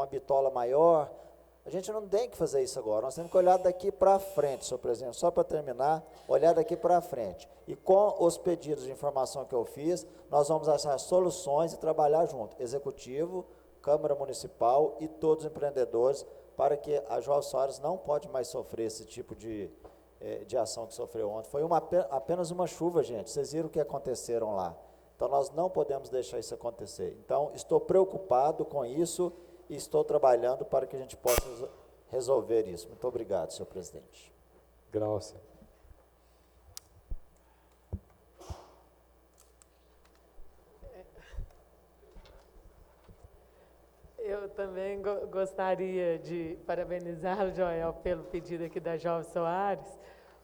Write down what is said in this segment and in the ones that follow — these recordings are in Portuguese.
com a bitola maior. A gente não tem que fazer isso agora, nós temos que olhar daqui para frente, senhor presidente, só para terminar, olhar daqui para frente. E com os pedidos de informação que eu fiz, nós vamos achar soluções e trabalhar junto, Executivo, Câmara Municipal e todos os empreendedores, para que a João Soares não pode mais sofrer esse tipo de ação que sofreu ontem. Foi apenas uma chuva, gente, vocês viram o que aconteceram lá. Então, nós não podemos deixar isso acontecer. Então, estou preocupado com isso e estou trabalhando para que a gente possa resolver isso. Muito obrigado, senhor presidente. Glaucia. Eu também gostaria de parabenizar o Joel pelo pedido aqui da Jovem Soares,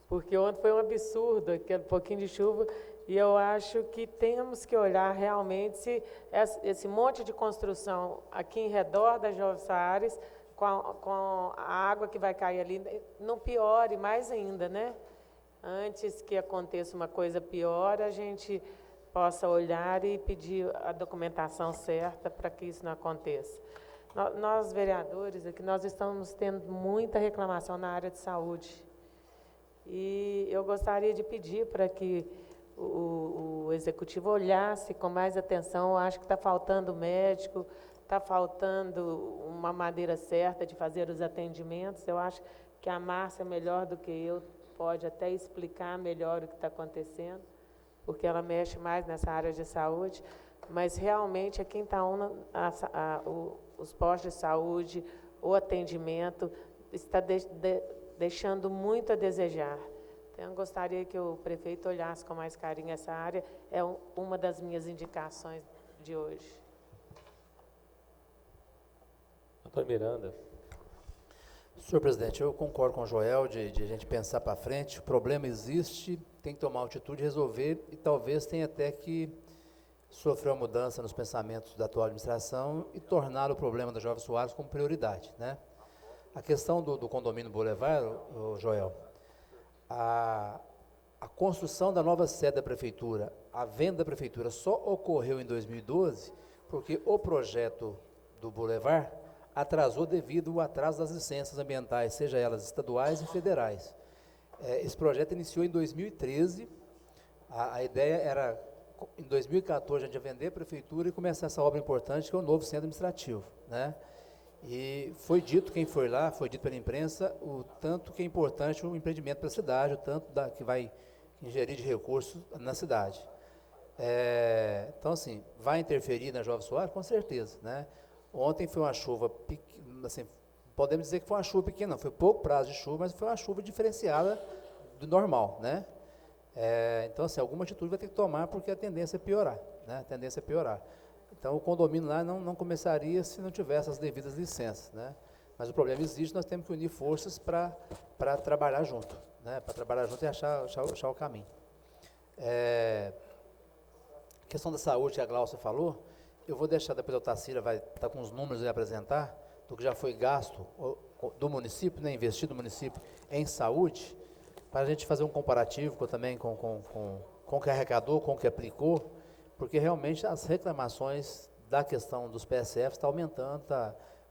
porque ontem foi um absurdo, aquele pouquinho de chuva, e eu acho que temos que olhar realmente se esse monte de construção aqui em redor da Jovem Soares, com a água que vai cair ali, não piore mais ainda, né? Antes que aconteça uma coisa pior, a gente possa olhar e pedir a documentação certa para que isso não aconteça. Nós, vereadores, aqui, nós estamos tendo muita reclamação na área de saúde. E eu gostaria de pedir para que o Executivo olhasse com mais atenção. Eu acho que está faltando médico, está faltando uma maneira certa de fazer os atendimentos. Eu acho que a Márcia, melhor do que eu, pode até explicar melhor o que está acontecendo, porque ela mexe mais nessa área de saúde, mas realmente aqui em Itaúna, os postos de saúde, o atendimento, está deixando muito a desejar. Então, eu gostaria que o prefeito olhasse com mais carinho essa área, é uma das minhas indicações de hoje. Doutor Miranda. Senhor presidente, eu concordo com o Joel de a gente pensar para frente, o problema existe, tem que tomar atitude, resolver, e talvez tenha até que sofrer uma mudança nos pensamentos da atual administração e tornar o problema da Jovem Soares como prioridade, né? A questão do condomínio Boulevard, Joel, a construção da nova sede da prefeitura, a venda da prefeitura só ocorreu em 2012 porque o projeto do Boulevard atrasou devido ao atraso das licenças ambientais, seja elas estaduais e federais. Esse projeto iniciou em 2013, a ideia era, em 2014, a gente ia vender a prefeitura e começar essa obra importante, que é o novo centro administrativo, né? E foi dito, quem foi lá, foi dito pela imprensa, o tanto que é importante o empreendimento para a cidade, o tanto que vai ingerir de recursos na cidade. Então, assim, vai interferir na Jovem Soares? Com certeza, né? Ontem foi uma chuva, assim, podemos dizer que foi uma chuva pequena, não, foi pouco prazo de chuva, mas foi uma chuva diferenciada do normal, né? Então, assim, alguma atitude vai ter que tomar, porque a tendência é piorar, né? A tendência é piorar. Então, o condomínio lá não começaria se não tivesse as devidas licenças, né? Mas o problema existe, nós temos que unir forças para trabalhar junto, né? Para trabalhar junto e achar o caminho. A questão da saúde que a Glaucia falou, eu vou deixar, depois a Otacília vai estar com os números e apresentar, do que já foi gasto do município, né, investido no município em saúde, para a gente fazer um comparativo também com o que arrecadou, com o que aplicou, porque realmente as reclamações da questão dos PSF está aumentando,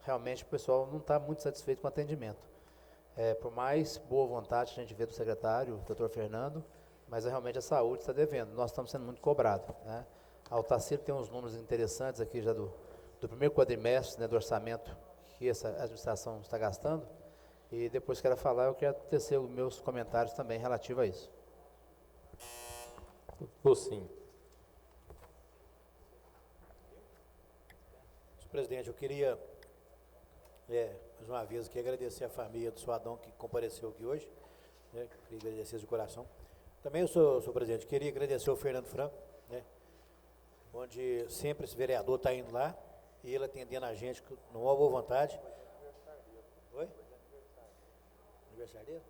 realmente o pessoal não está muito satisfeito com o atendimento. Por mais boa vontade que a gente vê do secretário, doutor Fernando, mas realmente a saúde está devendo, nós estamos sendo muito cobrados, né? A Otacília tem uns números interessantes aqui já do primeiro quadrimestre, né, do orçamento que essa administração está gastando, e depois que ela falar, eu quero tecer os meus comentários também relativo a isso. Sim. Senhor presidente, eu queria, mais uma vez aqui, agradecer a família do Suadão que compareceu aqui hoje, né, queria agradecer de coração. Também, senhor presidente, queria agradecer ao Fernando Franco, né, onde sempre esse vereador está indo lá, e ele atendendo a gente com uma boa vontade. Oi? Aniversário dele?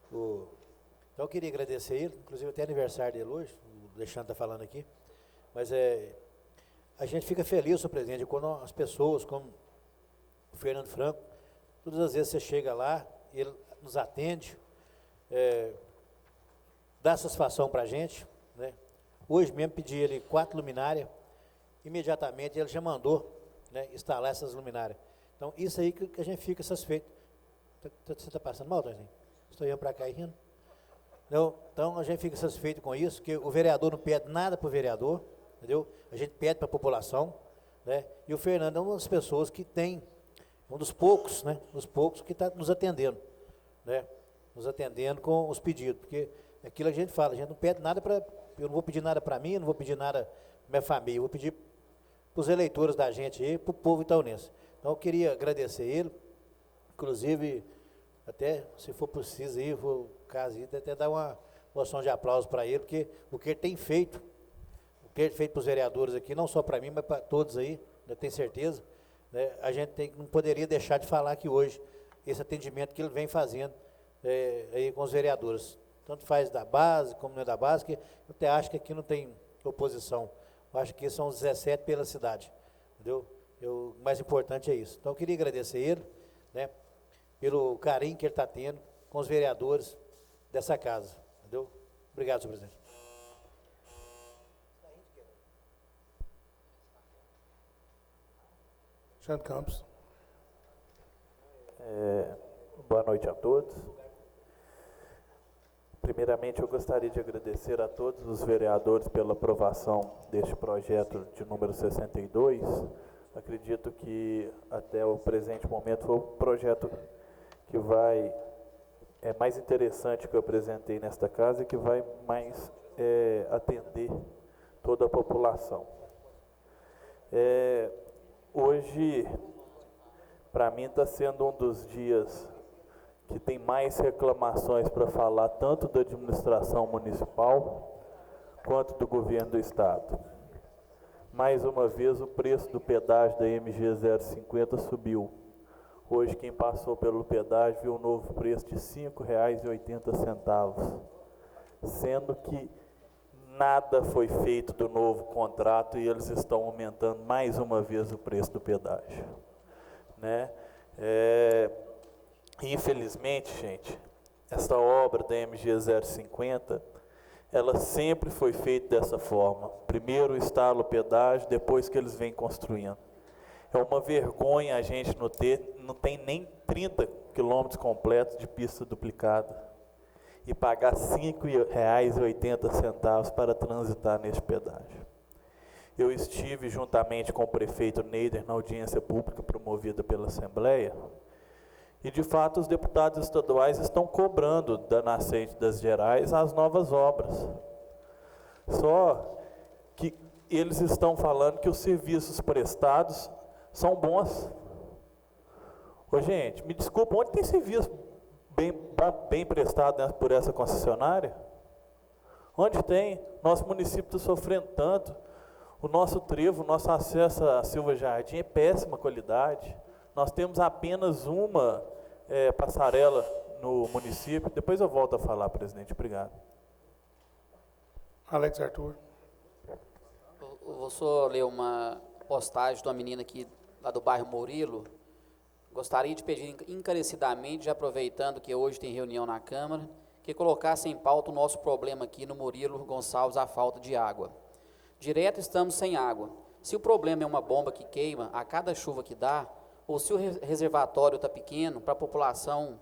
Então eu queria agradecer ele, inclusive até aniversário dele hoje, o Alexandre está falando aqui, mas a gente fica feliz, senhor presidente, quando as pessoas, como o Fernando Franco, todas as vezes você chega lá, ele nos atende, dá satisfação para a gente, né? Hoje mesmo pedi ele 4 luminárias, imediatamente ele já mandou, né, instalar essas luminárias. Então, isso aí que a gente fica satisfeito. Você está passando mal, Tonzinho? Estou indo para cá e rindo. Então, a gente fica satisfeito com isso, que o vereador não pede nada para o vereador, entendeu? A gente pede para a população, né? E o Fernando é uma das pessoas que tem, um dos poucos, né? Dos poucos que está nos atendendo, né? Nos atendendo com os pedidos, porque é aquilo que a gente fala, a gente não pede nada para, eu não vou pedir nada para mim, eu não vou pedir nada para minha família, eu vou pedir para os eleitores da gente aí, para o povo itaunense. Então, eu queria agradecer ele, inclusive, até, se for preciso aí, for caso aí, até dar uma moção de aplauso para ele, porque o que ele tem feito, para os vereadores aqui, não só para mim, mas para todos aí, eu tenho certeza, né, a gente não poderia deixar de falar aqui hoje, esse atendimento que ele vem fazendo aí com os vereadores, tanto faz da base, como não é da base, que eu até acho que aqui não tem oposição, eu acho que são os 17 pela cidade, entendeu? O mais importante é isso. Então, eu queria agradecer ele, né, pelo carinho que ele está tendo com os vereadores dessa casa, entendeu? Obrigado, senhor presidente. Alexandre Campos. Boa noite a todos. Primeiramente, eu gostaria de agradecer a todos os vereadores pela aprovação deste projeto de número 62. Acredito que até o presente momento foi o projeto que é mais interessante que eu apresentei nesta casa e que vai mais atender toda a população. Hoje, para mim, está sendo um dos dias que tem mais reclamações para falar, tanto da administração municipal quanto do governo do estado. Mais uma vez, o preço do pedágio da MG 050 subiu. Hoje, quem passou pelo pedágio viu um novo preço de R$ 5,80, sendo que nada foi feito do novo contrato e eles estão aumentando mais uma vez o preço do pedágio, né? Infelizmente, gente, essa obra da MG 050, ela sempre foi feita dessa forma. Primeiro instala o pedágio, depois que eles vêm construindo. É uma vergonha a gente não tem nem 30 quilômetros completos de pista duplicada e pagar R$ 5,80 para transitar neste pedágio. Eu estive juntamente com o prefeito Neider na audiência pública promovida pela Assembleia e, de fato, os deputados estaduais estão cobrando da Nascente das Gerais as novas obras. Só que eles estão falando que os serviços prestados são bons. Ô, gente, me desculpa, onde tem serviço bem prestado, né, por essa concessionária? Onde tem? Nosso município está sofrendo tanto. O nosso trevo, o nosso acesso a Silva Jardim é péssima qualidade. Nós temos apenas uma passarela no município. Depois eu volto a falar, presidente. Obrigado. Alex Arthur. Eu vou só ler uma postagem de uma menina aqui, lá do bairro Murilo. Gostaria de pedir encarecidamente, já aproveitando que hoje tem reunião na Câmara, que colocasse em pauta o nosso problema aqui no Murilo Gonçalves, a falta de água. Direto estamos sem água. Se o problema é uma bomba que queima a cada chuva que dá, ou se o reservatório está pequeno para a população,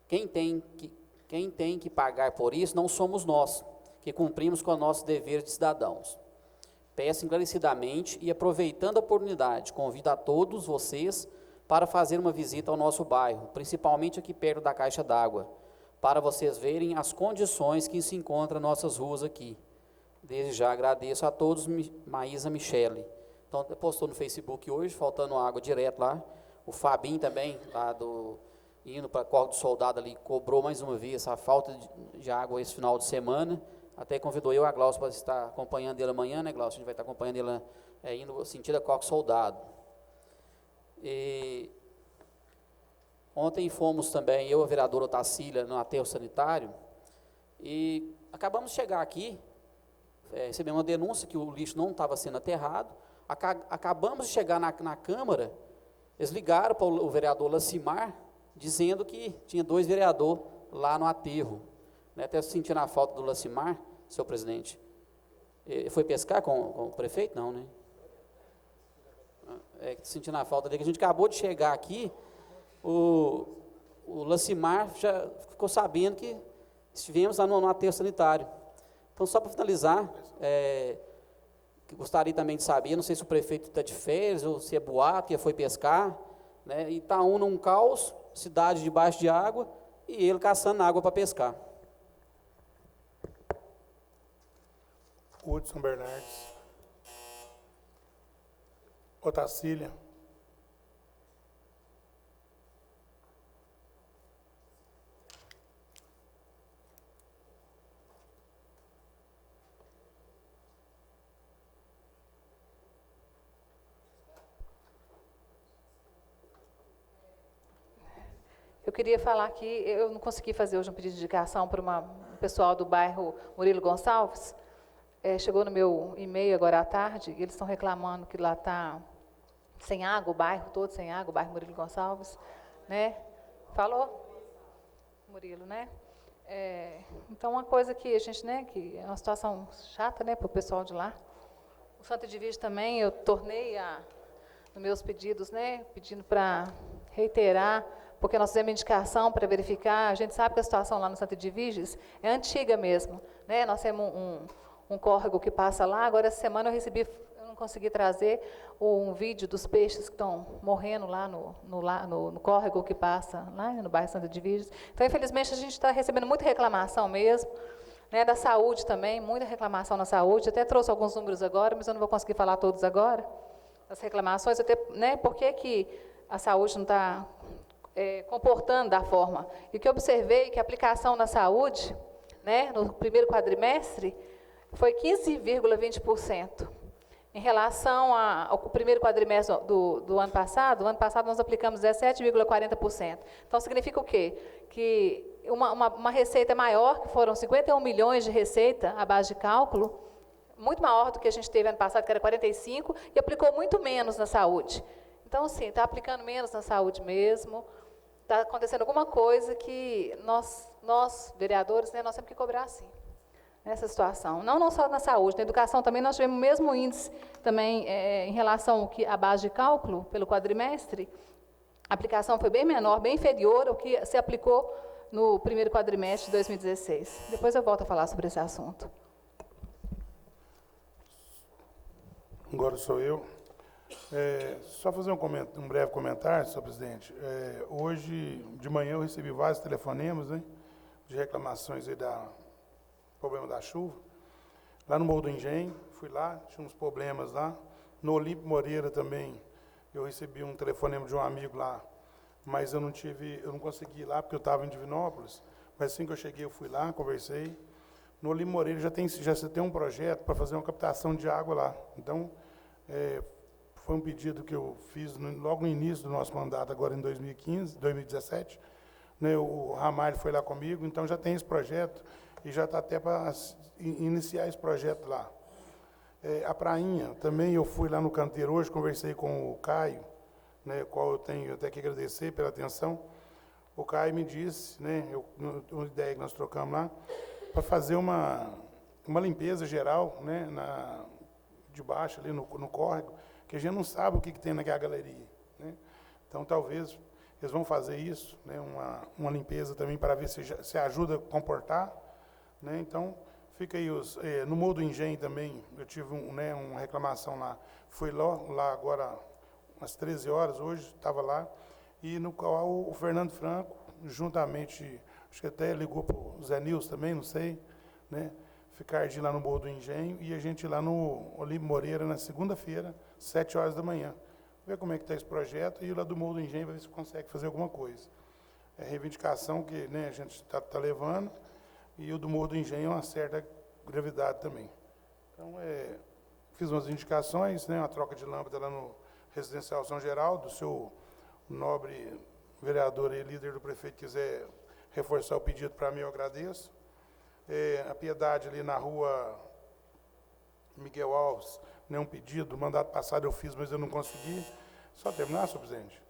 quem tem que pagar por isso não somos nós, que cumprimos com o nosso dever de cidadãos. Peço encarecidamente e, aproveitando a oportunidade, convido a todos vocês para fazer uma visita ao nosso bairro, principalmente aqui perto da caixa d'água, para vocês verem as condições que se encontram nossas ruas aqui. Desde já agradeço a todos, Maísa Michele. Então, postou no Facebook hoje, faltando água direto lá. O Fabinho também, lá indo para Corpo do Soldado ali, cobrou mais uma vez a falta de água esse final de semana. Até convidou eu, a Glaucia, para estar acompanhando ele amanhã, né, Glaucia? A gente vai estar acompanhando ele indo sentido a Corpo Soldado. E ontem fomos também, eu e a vereadora Otacília, no aterro sanitário, e acabamos de chegar aqui, recebemos uma denúncia que o lixo não estava sendo aterrado, acabamos de chegar na Câmara, eles ligaram para o vereador Lacimar, dizendo que tinha 2 vereadores lá no aterro, né, até sentindo a falta do Lacimar, senhor presidente. Foi pescar com o prefeito? Não, né? sentindo a falta dele, que a gente acabou de chegar aqui, o Lacimar já ficou sabendo que estivemos lá no aterro sanitário. Então, só para finalizar, que gostaria também de saber, não sei se o prefeito está de férias, ou se é boato, que foi pescar, né? Itaúna um caos, cidade debaixo de água, e ele caçando água para pescar. Hudson Bernardes. Otacília. Eu queria falar que eu não consegui fazer hoje um pedido de indicação para um pessoal do bairro Murilo Gonçalves. Chegou no meu e-mail agora à tarde, e eles estão reclamando que lá está sem água, o bairro todo sem água, o bairro Murilo Gonçalves, né? Falou? Murilo, né? Então, uma coisa que a gente, né, que é uma situação chata, né, para o pessoal de lá. O Santo Edvige também, eu tornei nos meus pedidos, né, pedindo para reiterar, porque nós fizemos indicação para verificar, a gente sabe que a situação lá no Santo Edviges é antiga mesmo, né? Nós temos um córrego que passa lá, agora essa semana eu não consegui trazer um vídeo dos peixes que estão morrendo lá no córrego que passa lá no bairro Santo Edviges. Então, infelizmente, a gente está recebendo muita reclamação mesmo, né, da saúde também, muita reclamação na saúde, até trouxe alguns números agora, mas eu não vou conseguir falar todos agora, as reclamações, até, né, por que a saúde não está comportando da forma. E o que eu observei, que a aplicação na saúde, né, no primeiro quadrimestre, foi 15,20%. Em relação ao primeiro quadrimestre do ano passado nós aplicamos 17,40%. Então, significa o quê? Que uma receita maior, que foram 51 milhões de receita à base de cálculo, muito maior do que a gente teve ano passado, que era 45, e aplicou muito menos na saúde. Então, sim, está aplicando menos na saúde mesmo, está acontecendo alguma coisa que nós vereadores, né, nós temos que cobrar, sim, nessa situação. Não só na saúde, na educação também nós tivemos o mesmo índice também em relação à base de cálculo pelo quadrimestre, a aplicação foi bem menor, bem inferior ao que se aplicou no primeiro quadrimestre de 2016. Depois eu volto a falar sobre esse assunto. Agora sou eu. Só fazer um breve comentário, senhor presidente. Hoje de manhã eu recebi vários telefonemas, né, de reclamações aí problema da chuva. Lá no Morro do Engenho, fui lá, tinha uns problemas lá. No Olímpio Moreira também, eu recebi um telefonema de um amigo lá, mas eu não consegui ir lá porque eu estava em Divinópolis, mas assim que eu cheguei eu fui lá, conversei. No Olímpio Moreira já tem um projeto para fazer uma captação de água lá. Então, foi um pedido que eu fiz logo no início do nosso mandato, agora em 2017. Né, o Ramalho foi lá comigo, então já tem esse projeto e já está até para iniciar esse projeto lá. A prainha, também eu fui lá no canteiro hoje, conversei com o Caio, né, qual eu tenho até que agradecer pela atenção. O Caio me disse, né, uma ideia que nós trocamos lá, para fazer uma limpeza geral, né, de baixo, ali no córrego, que a gente não sabe o que tem naquela galeria. Né? Então, talvez eles vão fazer isso, né, uma limpeza também para ver se ajuda a comportar. Né? Então, fica aí no Morro do Engenho também, eu tive uma reclamação lá. Fui lá agora, às 13 horas, hoje, estava lá, e no qual o Fernando Franco, juntamente, acho que até ligou para o Zé Nilson também, não sei, né? Ficar de lá no Morro do Engenho e a gente ir lá no Olímpio Moreira na segunda-feira, 7 horas da manhã. Ver como é que está esse projeto e ir lá do Morro do Engenho para ver se consegue fazer alguma coisa. É reivindicação que, né, a gente está levando, e o do Morro do Engenho é uma certa gravidade também. Então, fiz umas indicações, né, uma troca de lâmpada lá no Residencial São Geraldo, do seu nobre vereador e líder do prefeito quiser reforçar o pedido para mim, eu agradeço. A Piedade ali na rua Miguel Alves, né, um pedido, mandato passado eu fiz, mas eu não consegui. Só terminar, senhor presidente.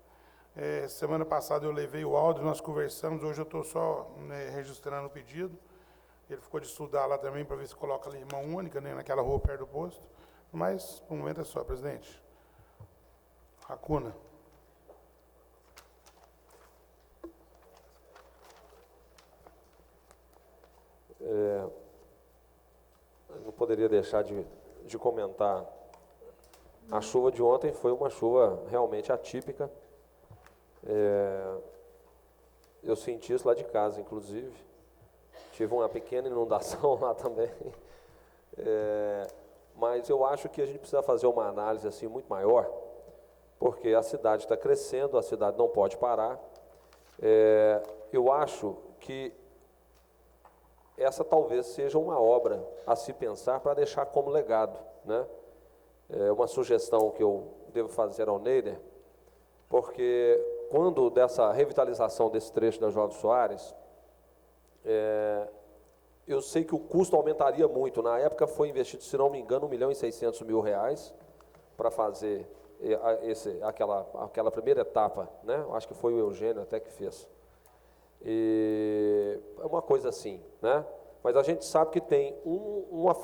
Semana passada eu levei o áudio, nós conversamos, hoje eu estou só, né, registrando o pedido. Ele ficou de estudar lá também para ver se coloca ali mão única, né, naquela rua perto do posto. Mas, por um momento é só, presidente. Racuna. Eu não poderia deixar de comentar. A chuva de ontem foi uma chuva realmente atípica. Eu senti isso lá de casa, inclusive. Tive uma pequena inundação lá também. Mas eu acho que a gente precisa fazer uma análise assim muito maior, porque a cidade está crescendo, a cidade não pode parar. Eu acho que essa talvez seja uma obra a se pensar para deixar como legado, né? Uma sugestão que eu devo fazer ao Neider, porque quando dessa revitalização desse trecho da Jovem Soares, eu sei que o custo aumentaria muito. Na época foi investido, se não me engano, R$1.600.000 para fazer aquela primeira etapa, né? Eu acho que foi o Eugênio até que fez. E é uma coisa assim, né? Mas a gente sabe que tem um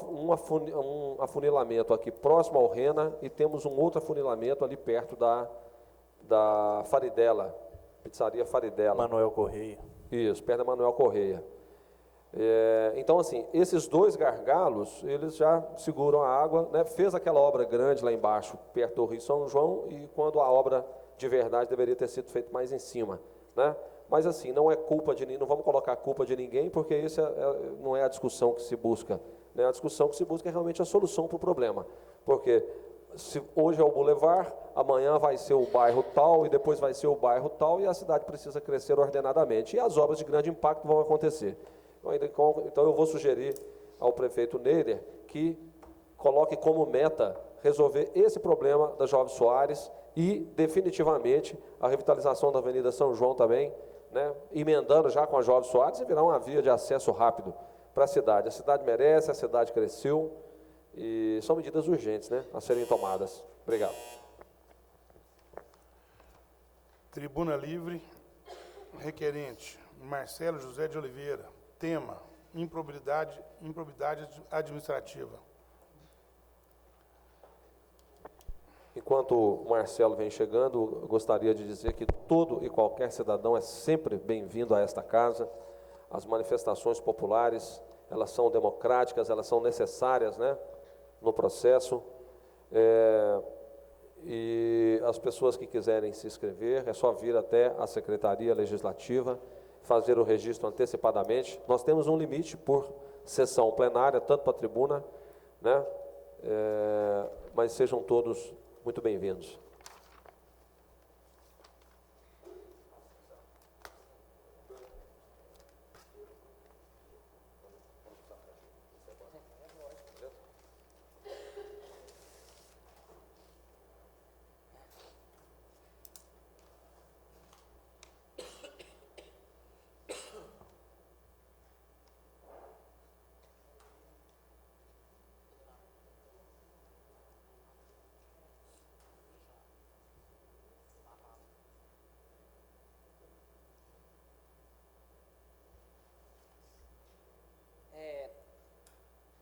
afunilamento aqui próximo ao Rena e temos um outro afunilamento ali perto da Faridella, pizzaria Faridella. Manuel Correia. Isso, perto da Manuel Correia. Então, assim, esses dois gargalos, eles já seguram a água, né? Fez aquela obra grande lá embaixo, perto do Rio São João, e quando a obra de verdade deveria ter sido feita mais em cima, né? Mas, assim, não é culpa de ninguém, não vamos colocar a culpa de ninguém, porque isso não é a discussão que se busca, né? A discussão que se busca é realmente a solução para o problema, porque se hoje é o Boulevard, amanhã vai ser o bairro tal, e depois vai ser o bairro tal, e a cidade precisa crescer ordenadamente, e as obras de grande impacto vão acontecer. Então, eu vou sugerir ao prefeito Neider que coloque como meta resolver esse problema da Jovem Soares e, definitivamente, a revitalização da Avenida São João também, né, emendando já com a Jovem Soares e virar uma via de acesso rápido para a cidade. A cidade merece, a cidade cresceu e são medidas urgentes, né, a serem tomadas. Obrigado. Tribuna Livre, requerente Marcelo José de Oliveira. Tema: improbidade administrativa. Enquanto o Marcelo vem chegando, eu gostaria de dizer que todo e qualquer cidadão é sempre bem-vindo a esta casa. As manifestações populares, elas são democráticas, elas são necessárias, né, no processo. E as pessoas que quiserem se inscrever, é só vir até a Secretaria Legislativa, fazer o registro antecipadamente. Nós temos um limite por sessão plenária, tanto para a tribuna, né, mas sejam todos muito bem-vindos.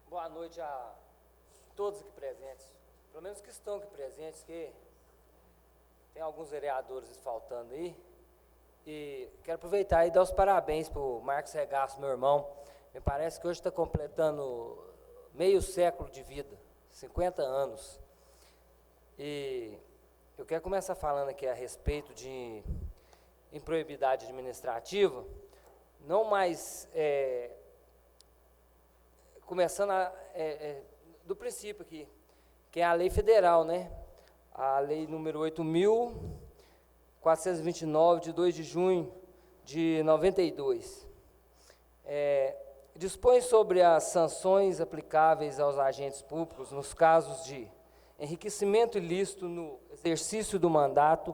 Boa noite a todos aqui presentes, pelo menos que estão aqui presentes, que tem alguns vereadores faltando aí, e quero aproveitar e dar os parabéns para o Marcos Regaço, meu irmão. Me parece que hoje está completando meio século de vida, 50 anos, e eu quero começar falando aqui a respeito de improbidade administrativa, não mais... começando do princípio aqui, que é a lei federal, né? A lei número 8.429, de 2 de junho de 92. Dispõe sobre as sanções aplicáveis aos agentes públicos nos casos de enriquecimento ilícito no exercício do mandato,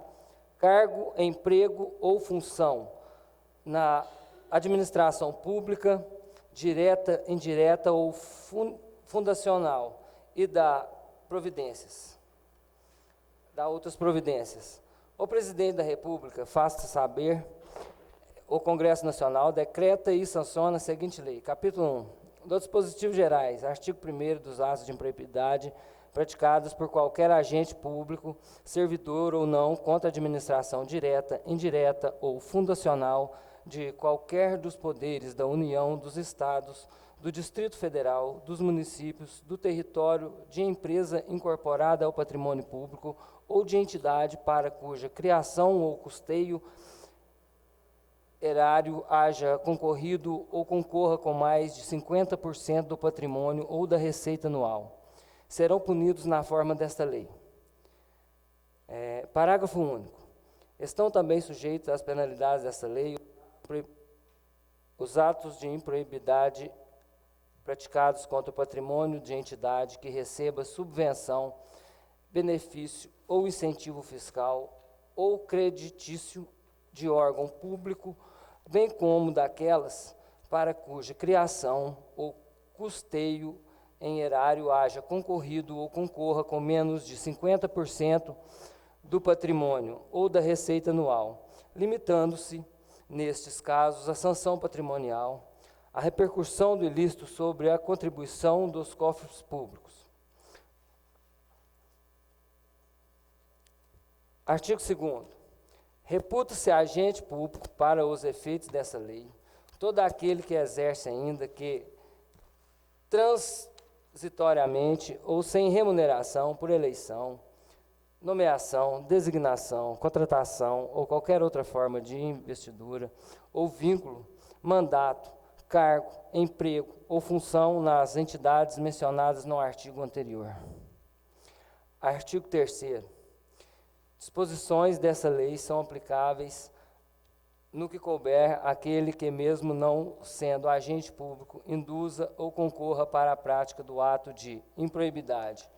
cargo, emprego ou função na administração pública, direta, indireta ou fundacional, e dá outras providências. O Presidente da República faz saber, o Congresso Nacional decreta e sanciona a seguinte lei. Capítulo 1. Dos dispositivos gerais, artigo 1º dos atos de improbidade praticadas por qualquer agente público, servidor ou não, contra a administração direta, indireta ou fundacional de qualquer dos poderes da União, dos Estados, do Distrito Federal, dos municípios, do território, de empresa incorporada ao patrimônio público ou de entidade para cuja criação ou custeio erário haja concorrido ou concorra com mais de 50% do patrimônio ou da receita anual. Serão punidos na forma desta lei. Parágrafo único. Estão também sujeitos às penalidades desta lei os atos de improbidade praticados contra o patrimônio de entidade que receba subvenção, benefício ou incentivo fiscal ou creditício de órgão público, bem como daquelas para cuja criação ou custeio em erário haja concorrido ou concorra com menos de 50% do patrimônio ou da receita anual, limitando-se, nestes casos, a sanção patrimonial, a repercussão do ilícito sobre a contribuição dos cofres públicos. Artigo 2º. Reputa-se agente público para os efeitos dessa lei todo aquele que exerce ainda que transitoriamente ou sem remuneração por eleição, nomeação, designação, contratação ou qualquer outra forma de investidura ou vínculo, mandato, cargo, emprego ou função nas entidades mencionadas no artigo anterior. Artigo 3º. Disposições dessa lei são aplicáveis no que couber àquele que, mesmo não sendo agente público, induza ou concorra para a prática do ato de improbidade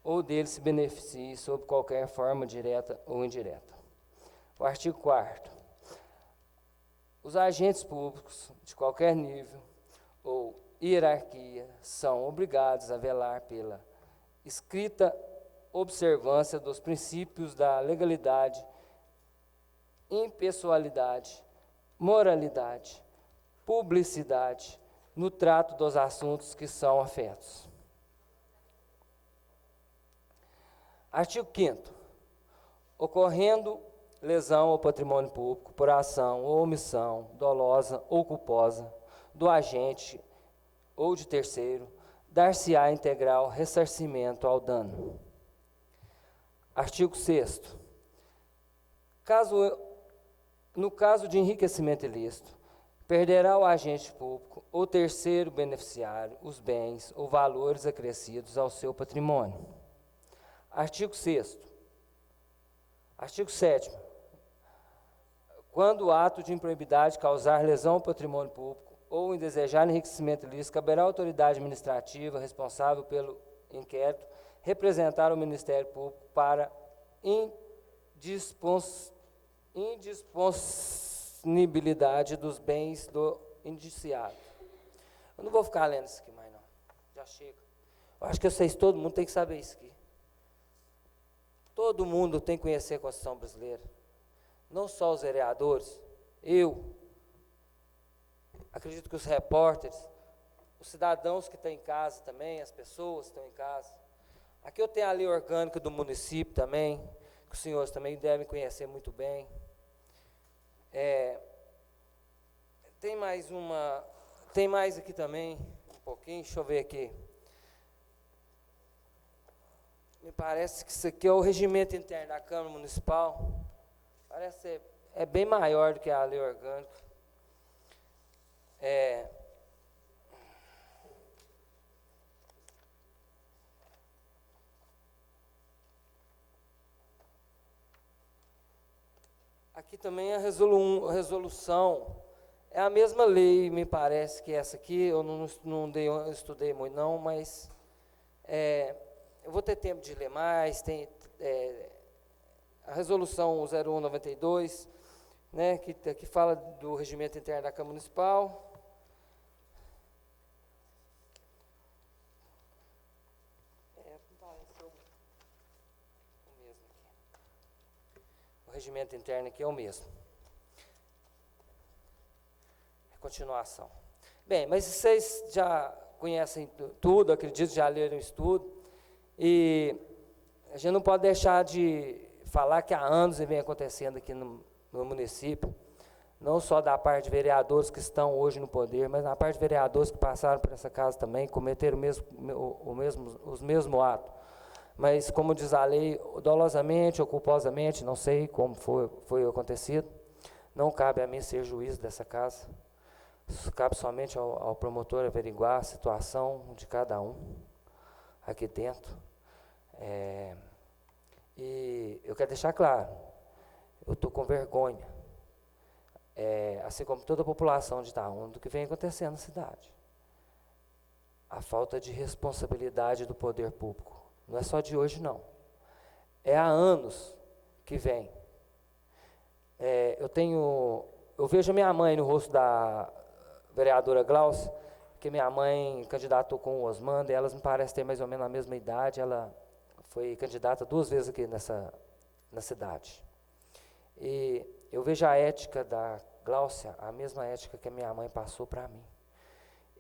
ou dele se beneficie sob qualquer forma direta ou indireta. O artigo 4º. Os agentes públicos de qualquer nível ou hierarquia são obrigados a velar pela escrita observância dos princípios da legalidade, impessoalidade, moralidade, publicidade no trato dos assuntos que são afetos. Artigo 5º. Ocorrendo lesão ao patrimônio público por ação ou omissão dolosa ou culposa do agente ou de terceiro, dar-se-á integral ressarcimento ao dano. Artigo 6º. No caso de enriquecimento ilícito, perderá o agente público ou terceiro beneficiário os bens ou valores acrescidos ao seu patrimônio. Artigo 6º. Artigo 7º. Quando o ato de improbidade causar lesão ao patrimônio público ou indesejável enriquecimento ilícito, caberá à autoridade administrativa responsável pelo inquérito representar o Ministério Público para indisponibilidade dos bens do indiciado. Eu não vou ficar lendo isso aqui mais não, já chega. Eu acho que vocês, todo mundo tem que saber isso aqui. Todo mundo tem que conhecer a Constituição brasileira, não só os vereadores, eu, acredito que os repórteres, os cidadãos que estão em casa também, as pessoas que estão em casa. Aqui eu tenho a lei orgânica do município também, que os senhores também devem conhecer muito bem. Tem mais aqui também, um pouquinho, deixa eu ver aqui. Me parece que isso aqui é o regimento interno da Câmara Municipal. Parece ser, é bem maior do que a lei orgânica. Aqui também a resolução, é a mesma lei, me parece que essa aqui, eu não estudei muito não, mas eu vou ter tempo de ler mais, tem a resolução 0192, né, que fala do regimento interno da Câmara Municipal. O regimento interno aqui é o mesmo. Continuação. Bem, mas vocês já conhecem tudo, acredito, já leram isso tudo. E a gente não pode deixar de falar que há anos vem acontecendo aqui no município, não só da parte de vereadores que estão hoje no poder, mas na parte de vereadores que passaram por essa casa também, cometeram os mesmos atos. Mas, como diz a lei, dolosamente ou culposamente, não sei como foi acontecido, não cabe a mim ser juiz dessa casa. Isso cabe somente ao promotor averiguar a situação de cada um aqui dentro. E eu quero deixar claro, eu estou com vergonha, assim como toda a população de Itaúna, do que vem acontecendo na cidade. A falta de responsabilidade do poder público. Não é só de hoje, não. É há anos que vem. Eu vejo a minha mãe no rosto da vereadora Glaucia, que minha mãe candidatou com o Osmando, e elas me parecem ter mais ou menos a mesma idade. Ela foi candidata 2 vezes aqui na cidade. E eu vejo a ética da Glaucia, a mesma ética que a minha mãe passou para mim.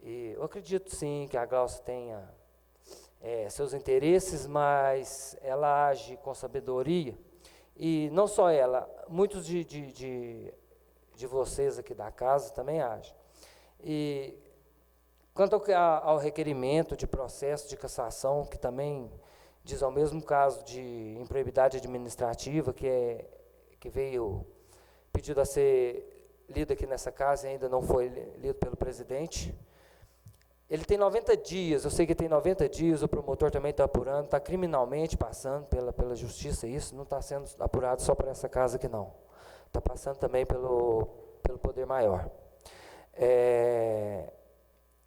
E eu acredito sim que a Glaucia tenha seus interesses, mas ela age com sabedoria. E não só ela, muitos de vocês aqui da casa também agem. E quanto ao requerimento de processo de cassação, que também diz ao mesmo caso de improbidade administrativa, que veio pedido a ser lido aqui nessa casa e ainda não foi lido pelo presidente. Ele tem 90 dias, eu sei que tem 90 dias, o promotor também está apurando, está criminalmente passando pela justiça, isso não está sendo apurado só para essa casa aqui não. Está passando também pelo poder maior.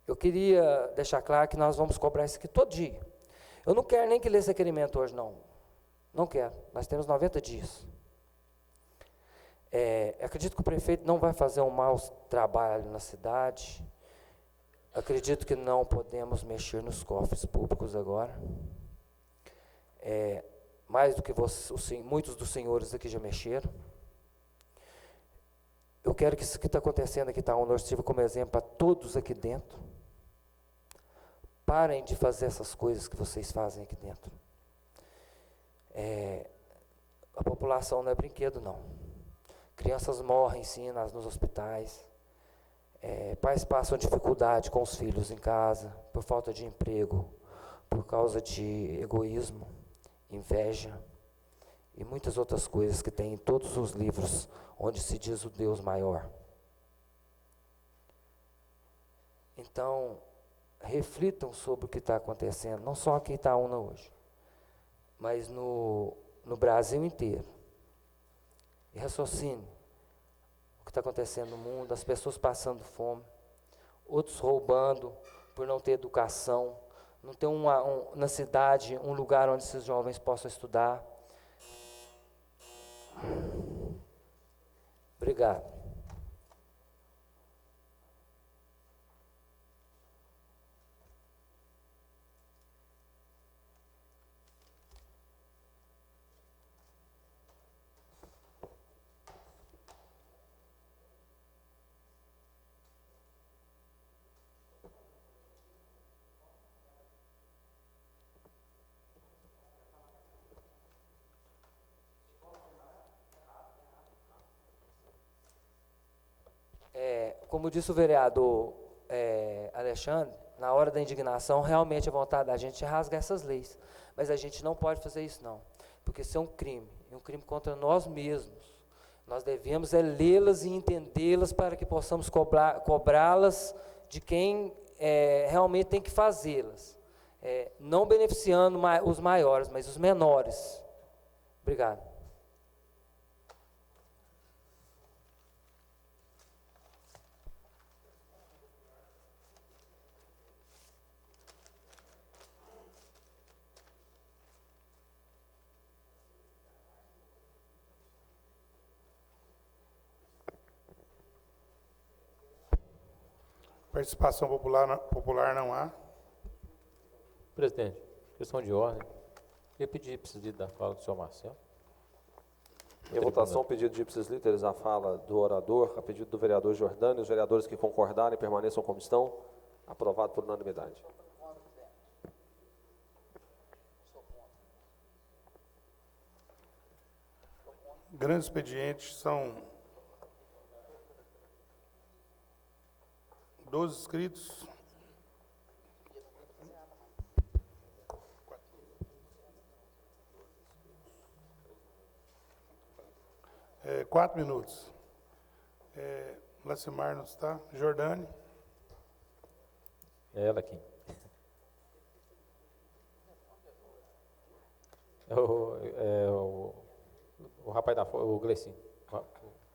Eu queria deixar claro que nós vamos cobrar isso aqui todo dia. Eu não quero nem que lê esse requerimento hoje, não. Não quero, nós temos 90 dias. Acredito que o prefeito não vai fazer um mau trabalho na cidade. Acredito que não podemos mexer nos cofres públicos agora. Mais do que muitos dos senhores aqui já mexeram. Eu quero que isso que está acontecendo aqui, Itaúna, sirva como exemplo para todos aqui dentro. Parem de fazer essas coisas que vocês fazem aqui dentro. A população não é brinquedo, não. Crianças morrem, sim, nos hospitais. Pais passam dificuldade com os filhos em casa, por falta de emprego, por causa de egoísmo, inveja e muitas outras coisas que tem em todos os livros onde se diz o Deus maior. Então, reflitam sobre o que está acontecendo, não só aqui em Itaúna hoje, mas no Brasil inteiro. E raciocine o que está acontecendo no mundo, as pessoas passando fome, outros roubando por não ter educação, não ter na cidade um lugar onde esses jovens possam estudar. Obrigado. Como disse o vereador Alexandre, na hora da indignação, realmente a vontade da gente é rasgar essas leis. Mas a gente não pode fazer isso, não. Porque isso é um crime contra nós mesmos. Nós devemos lê-las e entendê-las para que possamos cobrá-las de quem realmente tem que fazê-las. Não beneficiando os maiores, mas os menores. Obrigado. Participação popular não há. Presidente, questão de ordem. Eu pedi precisa da fala do senhor Marcelo. Em votação, pedido de ipsis literis a fala do orador, a pedido do vereador Jordânia. Os vereadores que concordarem permaneçam como estão. Aprovado por unanimidade. Grande expediente, são 12 inscritos. É, 4 minutos. Lacimar não está. Jordane. É ela aqui. O rapaz da foto, o Gleicinho,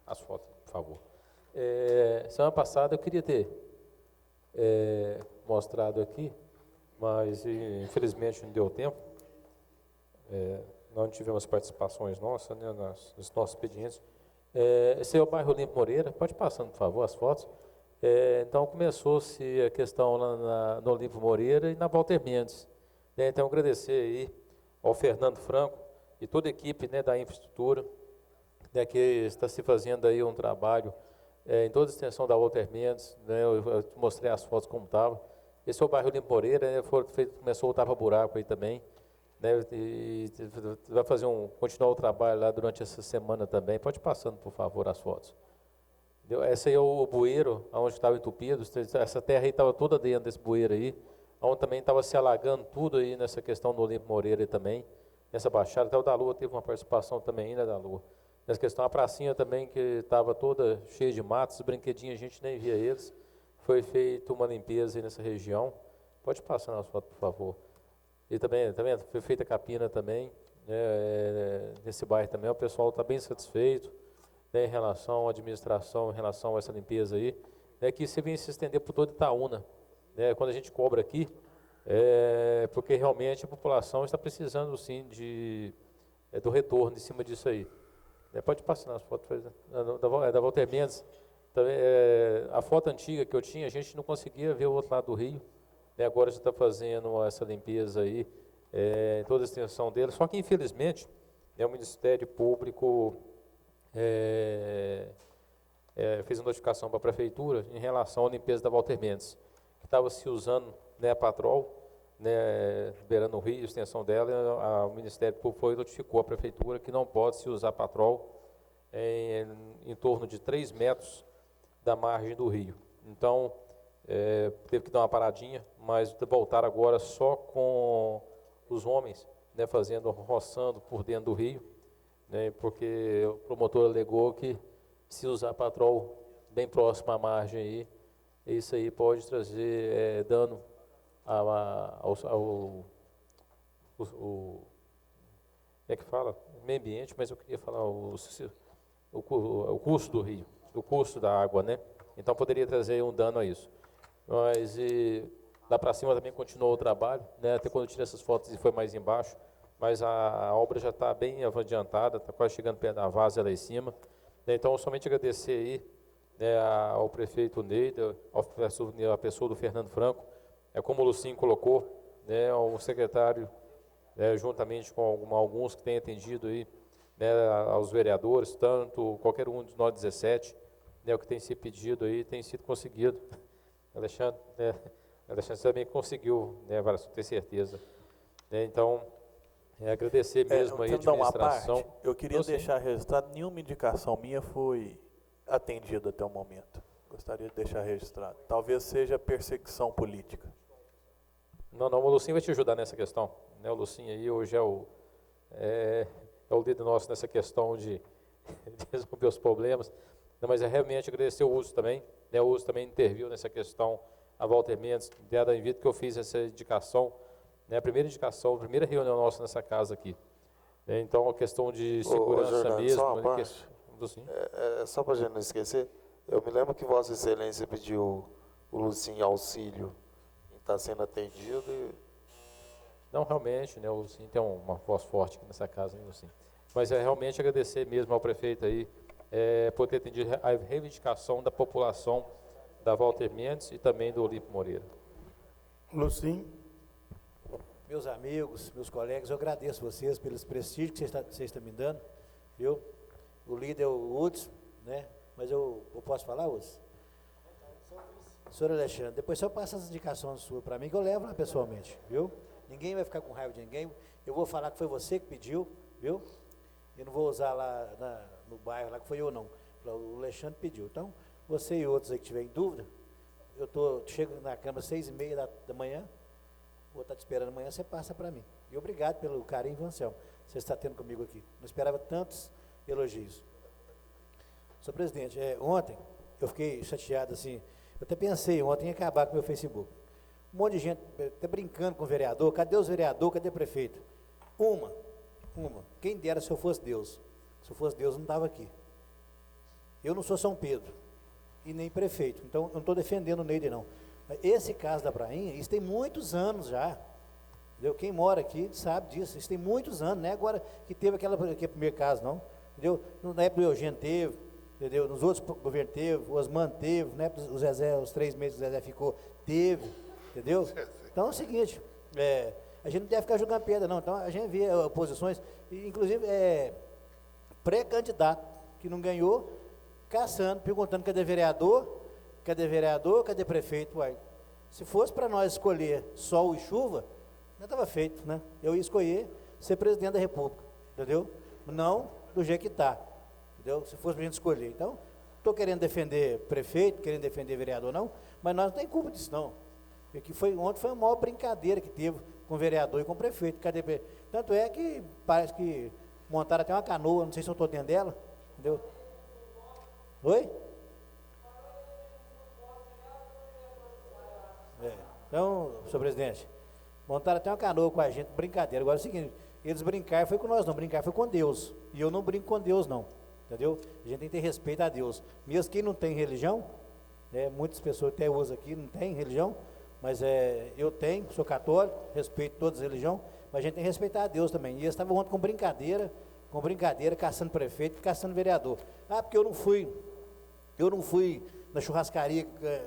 as fotos, por favor. Semana passada eu queria ter mostrado aqui, mas infelizmente não deu tempo. Não tivemos participações nossas, né, nos nossos expedientes. Esse é o bairro Olimpo Moreira, pode passando, por favor, as fotos. Então começou-se a questão lá no Olimpo Moreira e na Walter Mendes. Então agradecer aí ao Fernando Franco e toda a equipe, né, da infraestrutura, né, que está se fazendo aí um trabalho em toda a extensão da Walter Mendes, né, eu mostrei as fotos como estava. Esse é o bairro Olimpo Moreira, né, começou o tapa-buraco aí também, né, e vai fazer continuar o trabalho lá durante essa semana também. Pode ir passando, por favor, as fotos. Esse aí é o bueiro, onde estava entupido, essa terra aí estava toda dentro desse bueiro aí, onde também estava se alagando tudo aí nessa questão do Olimpo Moreira aí também, nessa baixada. Até o da Lua teve uma participação também ainda da Lua. Nessa questão, a pracinha também, que estava toda cheia de matos, brinquedinhos, a gente nem via eles. Foi feita uma limpeza aí nessa região. Pode passar nas fotos, por favor. E também, foi feita a capina também, né, nesse bairro também. O pessoal está bem satisfeito, né, em relação à administração, em relação a essa limpeza aí, né, que se vem se estender por toda Itaúna. Né, quando a gente cobra aqui, porque realmente a população está precisando sim do retorno em cima disso aí. Pode passar nas fotos da Walter Mendes. Também, a foto antiga que eu tinha, a gente não conseguia ver o outro lado do rio. Né, agora já está fazendo essa limpeza aí, em toda a extensão dele. Só que, infelizmente, o Ministério Público fez uma notificação para a Prefeitura em relação à limpeza da Walter Mendes, que estava se usando, né, a patrol, né, beirando o rio, a extensão dela. O Ministério Público foi e notificou a Prefeitura que não pode se usar patrol em torno de 3 metros da margem do rio. Então, teve que dar uma paradinha, mas voltar agora só com os homens, né, roçando por dentro do rio, né, porque o promotor alegou que se usar patrol bem próximo à margem aí, isso aí pode trazer dano ao é que fala? Meio ambiente, mas eu queria falar o curso do rio, o curso da água, né? Então poderia trazer um dano a isso. Mas lá para cima também continuou o trabalho, né? Até quando eu tirei essas fotos e foi mais embaixo, mas a obra já está bem adiantada, está quase chegando perto da várzea lá em cima. Né? Então, somente agradecer aí, né, ao prefeito Ney, à pessoa do Fernando Franco, como o Lucinho colocou, né, o secretário, juntamente com alguns que têm atendido aí, né, aos vereadores, tanto qualquer um dos nós 17, né, o que tem sido pedido aí tem sido conseguido. Alexandre também conseguiu, né, tenho certeza. Né, então, agradecer mesmo aí a administração. Parte, eu queria deixar registrado, nenhuma indicação minha foi atendida até o momento. Gostaria de deixar registrado. Talvez seja perseguição política. Não, o Lucinho vai te ajudar nessa questão. Né? O Lucinho aí hoje é o líder nosso nessa questão de resolver os problemas. Não, mas realmente agradecer o uso também. Né? O uso também interviu nessa questão, a Walter Mendes, dada a invito que eu fiz essa indicação, né? A primeira indicação, a primeira reunião nossa nessa casa aqui. Né? Então, a questão de segurança Jordano, mesmo. Só uma parte, só para a gente não esquecer, eu me lembro que Vossa Excelência pediu o Lucinho auxílio e está sendo atendido. Não, realmente, né, o Lucinho tem uma voz forte aqui nessa casa, né, Lucinho? Mas realmente agradecer mesmo ao prefeito aí por ter atendido a reivindicação da população da Walter Mendes e também do Olimpo Moreira. Lucinho. Meus amigos, meus colegas, eu agradeço vocês pelo prestígio que vocês estão me dando, viu? O líder é o Hudson, né? Mas eu posso falar, Hudson? Senhor Alexandre, depois só passa as indicações suas para mim, que eu levo lá pessoalmente, viu? Ninguém vai ficar com raiva de ninguém. Eu vou falar que foi você que pediu, viu? Eu não vou usar lá no bairro, lá que foi eu não. O Alexandre pediu. Então, você e outros aí que tiverem dúvida, chego na Câmara às 6h30 da manhã, vou estar te esperando amanhã, você passa para mim. E obrigado pelo carinho, Anselmo, que você está tendo comigo aqui. Não esperava tantos elogios. Senhor presidente, ontem eu fiquei chateado assim, eu até pensei ontem em acabar com o meu Facebook. Um monte de gente até brincando com o vereador, cadê os vereadores, cadê o prefeito? Uma, quem dera se eu fosse Deus. Se eu fosse Deus, eu não estava aqui. Eu não sou São Pedro, e nem prefeito, então eu não estou defendendo o Neide não. Esse caso da Prainha, isso tem muitos anos já. Entendeu? Quem mora aqui sabe disso, isso tem muitos anos, não é agora que teve aquele primeiro caso, não. Entendeu? Na época do Eugênio teve, entendeu? Nos outros governos teve, o Osman teve, na época do Zezé, os 3 meses que o Zezé ficou, teve, entendeu? Então é o seguinte, a gente não deve ficar julgando pedra, não. Então a gente vê oposições, inclusive pré-candidato que não ganhou, caçando, perguntando cadê vereador, cadê prefeito. Uai, se fosse para nós escolher sol e chuva, não estava feito, né? Eu ia escolher ser presidente da República, entendeu? Não do jeito que está, entendeu? Se fosse para a gente escolher. Então, estou querendo defender prefeito, querendo defender vereador, não, mas nós não temos culpa disso, não. Ontem foi a maior brincadeira que teve com o vereador e com o prefeito. Tanto é que parece que montaram até uma canoa, não sei se eu estou dentro dela, entendeu? Oi? Então, senhor presidente, montaram até uma canoa com a gente, brincadeira. Agora é o seguinte, eles brincaram foi com nós, não, brincar foi com Deus. E eu não brinco com Deus, não, entendeu? A gente tem que ter respeito a Deus. Mesmo quem não tem religião, muitas pessoas até usam aqui, não tem religião, mas eu tenho, sou católico, respeito todas as religiões, mas a gente tem que respeitar a Deus também. E eles estavam ontem com brincadeira, caçando prefeito, caçando vereador. Ah, porque eu não fui na churrascaria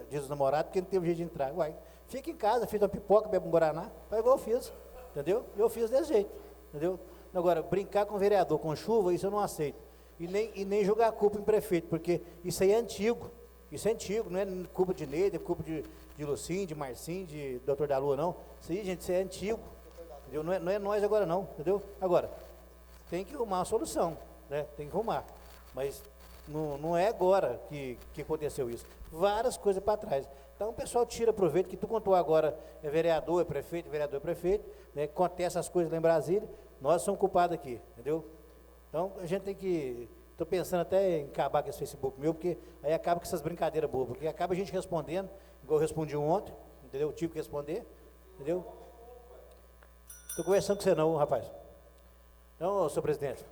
dia dos namorados, porque não teve jeito de entrar. Uai, fica em casa, fiz uma pipoca, bebe um guaraná, faz igual eu fiz, entendeu? Eu fiz desse jeito, entendeu? Agora, brincar com vereador com chuva, isso eu não aceito. E nem jogar a culpa em prefeito, porque isso aí é antigo. Isso é antigo, não é culpa de Neide, é culpa de Lucinho, de Marcinho, de Doutor da Lua, não. Isso aí, gente, isso é antigo, entendeu? Não é nós agora, não, entendeu? Agora, tem que arrumar uma solução, né? Tem que arrumar, mas não é agora que aconteceu isso. Várias coisas para trás. Então o pessoal tira proveito, que tu contou agora, vereador, é prefeito, né? Acontece as coisas lá em Brasília, nós somos culpados aqui, entendeu? Então a gente tem que, estou pensando até em acabar com esse Facebook meu, porque aí acaba com essas brincadeiras boas, porque acaba a gente respondendo, igual eu respondi ontem, entendeu? Eu tive que responder, entendeu? Estou conversando com você não, rapaz. Então, senhor presidente,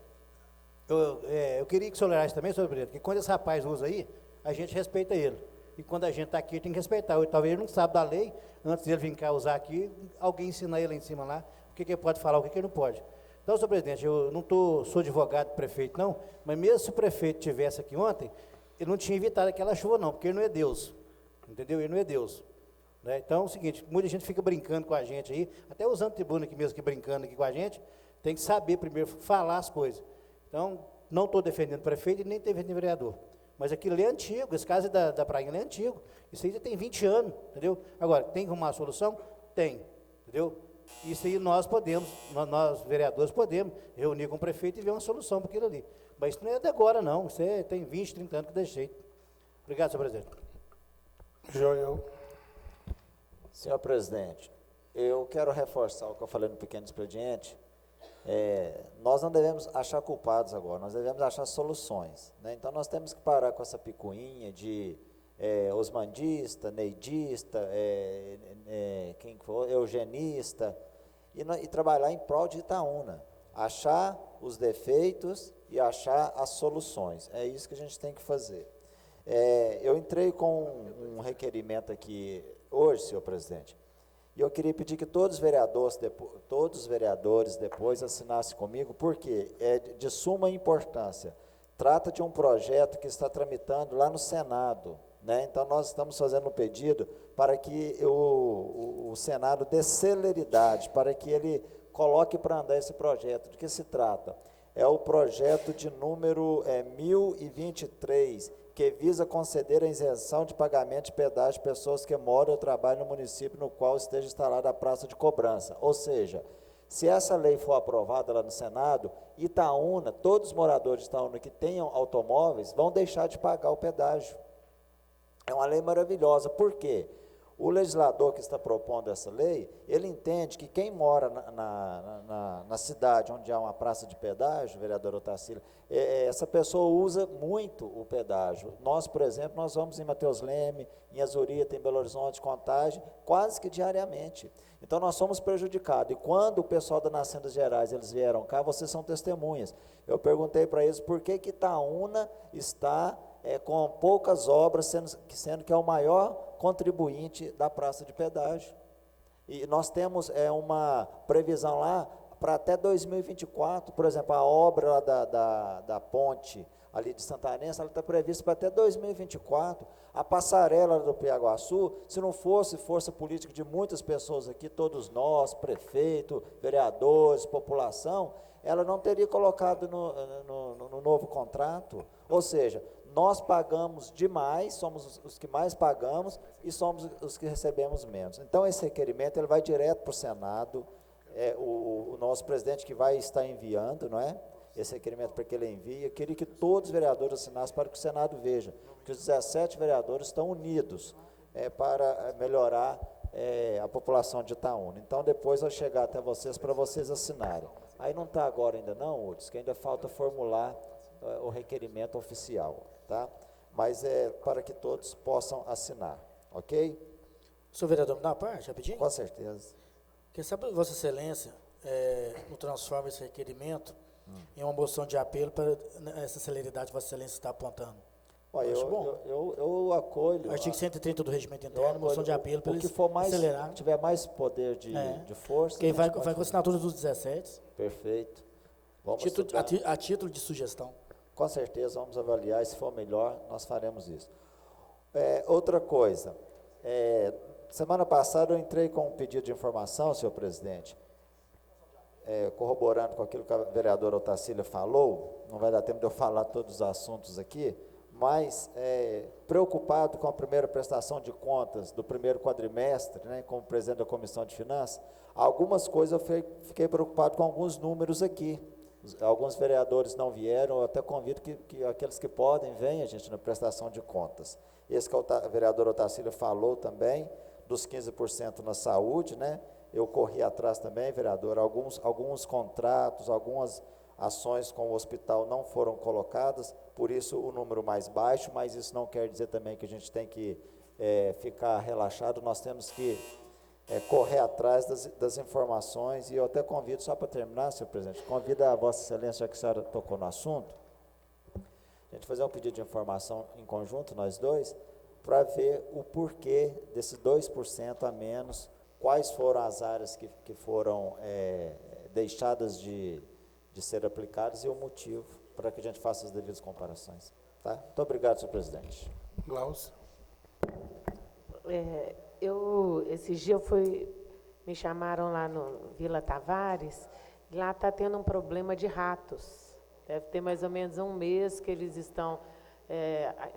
eu queria que o senhor olhasse também, senhor presidente, que quando esse rapaz usa aí, a gente respeita ele. E quando a gente está aqui, tem que respeitar. Talvez ele não sabe da lei, antes de ele vir cá usar aqui, alguém ensina ele lá em cima lá, o que ele pode falar, o que ele não pode. Então, senhor presidente, eu não sou advogado do prefeito, não, mas mesmo se o prefeito tivesse aqui ontem, ele não tinha evitado aquela chuva, não, porque ele não é Deus. Entendeu? Ele não é Deus. Né? Então, é o seguinte, muita gente fica brincando com a gente aí, até usando tribuna aqui mesmo, que brincando aqui com a gente, tem que saber primeiro falar as coisas. Então, não estou defendendo o prefeito e nem defendendo o vereador. Mas aquilo é antigo, esse caso da Prainha é antigo. Isso aí já tem 20 anos, entendeu? Agora, tem que arrumar a solução? Tem, entendeu? Isso aí nós vereadores podemos reunir com o prefeito e ver uma solução para aquilo ali. Mas isso não é de agora, não. Isso tem 20, 30 anos que desse jeito. Obrigado, senhor presidente. Joel. Senhor presidente, eu quero reforçar o que eu falei no pequeno expediente. Nós não devemos achar culpados agora, nós devemos achar soluções, né? Então nós temos que parar com essa picuinha de osmandista, neidista, quem for, eugenista, e trabalhar em prol de Itaúna, achar os defeitos e achar as soluções. É isso que a gente tem que fazer. Eu entrei com um requerimento aqui hoje, senhor presidente, e eu queria pedir que todos os vereadores depois assinassem comigo, porque é de suma importância. Trata de um projeto que está tramitando lá no Senado, né? Então, nós estamos fazendo um pedido para que o Senado dê celeridade, para que ele coloque para andar esse projeto. Do que se trata? É o projeto de número 1023, que visa conceder a isenção de pagamento de pedágio de pessoas que moram ou trabalham no município no qual esteja instalada a praça de cobrança. Ou seja, Se essa lei for aprovada lá no Senado, Itaúna, todos os moradores de Itaúna que tenham automóveis vão deixar de pagar o pedágio. É uma lei maravilhosa. Por quê? O legislador que está propondo essa lei, ele entende que quem mora na cidade onde há uma praça de pedágio, vereador Otacílio, essa pessoa usa muito o pedágio. Nós, por exemplo, nós vamos em Mateus Leme, em Azurita, em Belo Horizonte, Contagem, quase que diariamente. Então, nós somos prejudicados. E quando o pessoal da Nascendas Gerais, eles vieram cá, vocês são testemunhas. Eu perguntei para eles por que Itaúna está com poucas obras, sendo que é o maior contribuinte da praça de pedágio. E nós temos uma previsão lá para até 2024, por exemplo, a obra lá da ponte ali de Santanense, ela está prevista para até 2024. A passarela do Piaguaçu, se não fosse força política de muitas pessoas aqui, todos nós, prefeito, vereadores, população, ela não teria colocado no novo contrato. Ou seja, nós pagamos demais, somos os que mais pagamos e somos os que recebemos menos. Então, esse requerimento ele vai direto para o Senado, o nosso presidente que vai estar enviando, não é? Esse requerimento para que ele envie. Eu queria que todos os vereadores assinassem para que o Senado veja que os 17 vereadores estão unidos para melhorar a população de Itaúna. Então, depois vai chegar até vocês para vocês assinarem. Aí não está agora ainda não, Udes, que ainda falta formular o requerimento oficial, tá? Mas para que todos possam assinar, ok? Senhor vereador, me dá uma parte, rapidinho? Com certeza. Quem sabe Vossa Excelência não transforma esse requerimento em uma moção de apelo para essa celeridade que Vossa Excelência está apontando. Olha, eu acolho. Artigo 130 do Regimento Interno, moção de apelo para eles acelerar. Tiver mais poder de força. Quem vai com a assinatura dos 17. Perfeito. A título de sugestão. Com certeza, vamos avaliar, e se for melhor, nós faremos isso. Outra coisa, semana passada eu entrei com um pedido de informação, senhor presidente, corroborando com aquilo que a vereadora Otacília falou, não vai dar tempo de eu falar todos os assuntos aqui, mas preocupado com a primeira prestação de contas do primeiro quadrimestre, né, como presidente da Comissão de Finanças, algumas coisas eu fiquei preocupado com alguns números aqui. Alguns vereadores não vieram, eu até convido que aqueles que podem, venham, gente, na prestação de contas. Esse que a vereadora Otacília falou também, dos 15% na saúde, né? Eu corri atrás também, vereador, alguns contratos, algumas ações com o hospital não foram colocadas, por isso o número mais baixo, mas isso não quer dizer também que a gente tem que ficar relaxado, nós temos que correr atrás das informações, e eu até convido, só para terminar, senhor presidente, convido a Vossa Excelência, já que a senhora tocou no assunto, a gente fazer um pedido de informação em conjunto, nós dois, para ver o porquê desses 2% a menos, quais foram as áreas que foram deixadas de ser aplicadas e o motivo, para que a gente faça as devidas comparações. Tá? Muito obrigado, senhor presidente. Glaucio. Esses dias me chamaram lá no Vila Tavares, lá está tendo um problema de ratos. Deve ter mais ou menos um mês que eles estão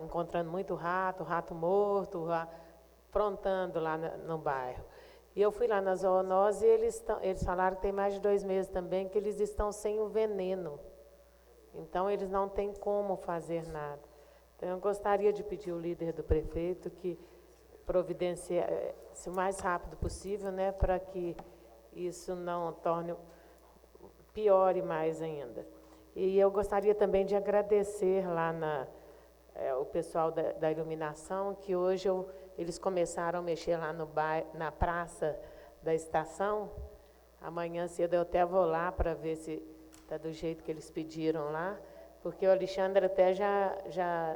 encontrando muito rato morto, aprontando lá no bairro. E eu fui lá na zoonose e eles falaram que tem mais de 2 meses também que eles estão sem o veneno. Então, eles não têm como fazer nada. Então, eu gostaria de pedir ao líder do prefeito que providencie o mais rápido possível, né, para que isso não torne piore mais ainda. E eu gostaria também de agradecer lá o pessoal da iluminação, que hoje eles começaram a mexer lá na praça da estação. Amanhã cedo eu até vou lá para ver se está do jeito que eles pediram lá, porque o Alexandre até já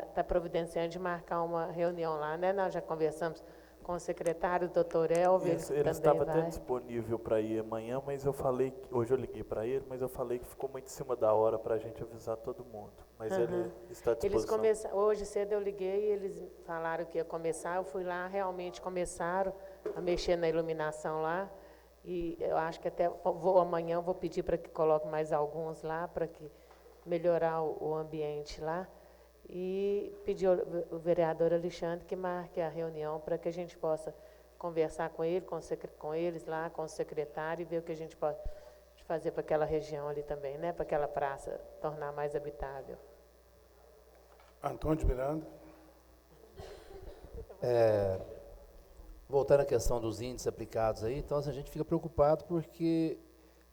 está providenciando de marcar uma reunião lá, né? Nós já conversamos com o secretário, o doutor Elvio. Ele estava até disponível para ir amanhã, mas hoje eu liguei para ele, mas eu falei que ficou muito em cima da hora para a gente avisar todo mundo. Mas ele está à disposição. Hoje cedo eu liguei e eles falaram que ia começar, eu fui lá, realmente começaram a mexer na iluminação lá, e eu acho que até amanhã eu vou pedir para que coloque mais alguns lá, para que melhorar o ambiente lá. E pedir ao vereador Alexandre que marque a reunião para que a gente possa conversar com ele, com eles lá, com o secretário, e ver o que a gente pode de fazer para aquela região ali também, né? Para aquela praça tornar mais habitável. Antônio de Miranda. Voltando à questão dos índices aplicados aí, então assim, a gente fica preocupado porque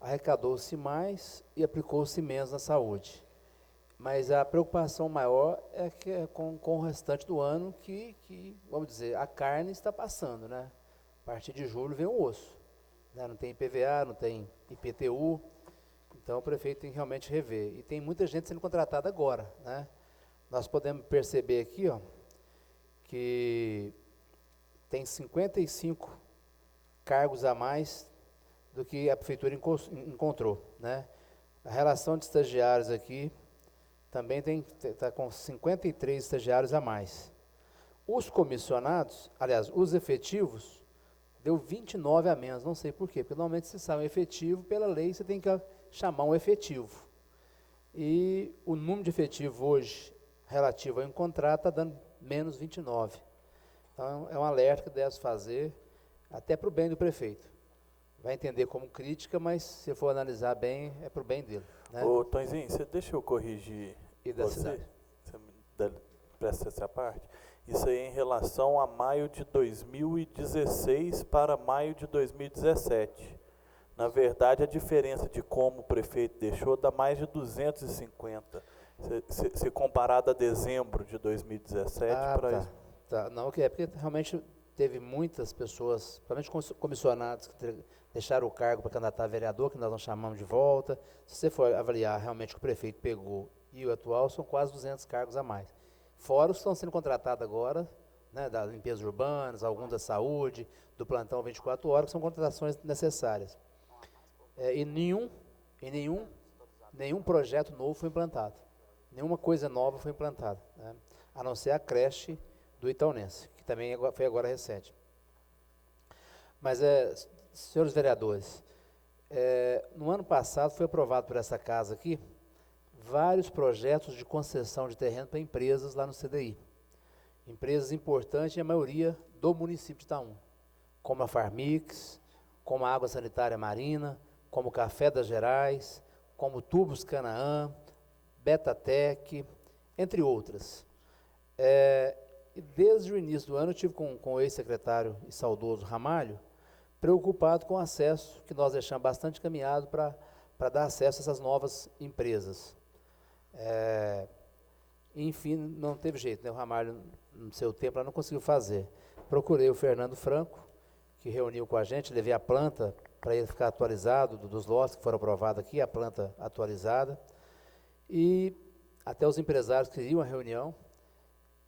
arrecadou-se mais e aplicou-se menos na saúde. Mas a preocupação maior é que é com o restante do ano que, vamos dizer, a carne está passando, né? A partir de julho vem o osso, né? Não tem IPVA, não tem IPTU, então o prefeito tem que realmente rever. E tem muita gente sendo contratada agora, né? Nós podemos perceber aqui, ó, que tem 55 cargos a mais do que a prefeitura encontrou, né? A relação de estagiários aqui também está com 53 estagiários a mais. Os comissionados, aliás, os efetivos, deu 29 a menos, não sei por quê, porque normalmente se sai um efetivo, pela lei você tem que chamar um efetivo. E o número de efetivo hoje, relativo ao contrato, está dando menos 29. Então, é um alerta que deve fazer, até para o bem do prefeito. Vai entender como crítica, mas se for analisar bem, é para o bem dele. Né? Ô, Tonzinho, deixa eu corrigir E da você. cidade. Presta essa parte. Isso aí é em relação a maio de 2016 para maio de 2017. Na verdade, a diferença de como o prefeito deixou dá mais de 250. Se comparado a dezembro de 2017 para isso. Tá. Não, é porque realmente teve muitas pessoas, principalmente comissionados, que deixaram o cargo para candidatar a vereador, que nós não chamamos de volta. Se você for avaliar realmente o que o prefeito pegou e o atual, são quase 200 cargos a mais. Fora os que estão sendo contratados agora, né, das limpezas urbanas, alguns da saúde, do plantão 24 horas, que são contratações necessárias. E nenhum projeto novo foi implantado. Nenhuma coisa nova foi implantada, né, a não ser a creche do Itaunense, que também foi agora recente. Mas, senhores vereadores, no ano passado foi aprovado por essa casa aqui vários projetos de concessão de terreno para empresas lá no CDI. Empresas importantes, e a maioria do município de Itaúna, como a Farmix, como a Água Sanitária Marina, como o Café das Gerais, como Tubos Canaã, Betatec, entre outras. E desde o início do ano eu tive com o ex-secretário e saudoso Ramalho, preocupado com o acesso, que nós deixamos bastante caminhado para dar acesso a essas novas empresas. Enfim, não teve jeito, né? O Ramalho, no seu tempo, não conseguiu fazer. Procurei o Fernando Franco, que reuniu com a gente, levei a planta para ele ficar atualizado dos lotes que foram aprovados aqui, a planta atualizada, e até os empresários queriam a reunião,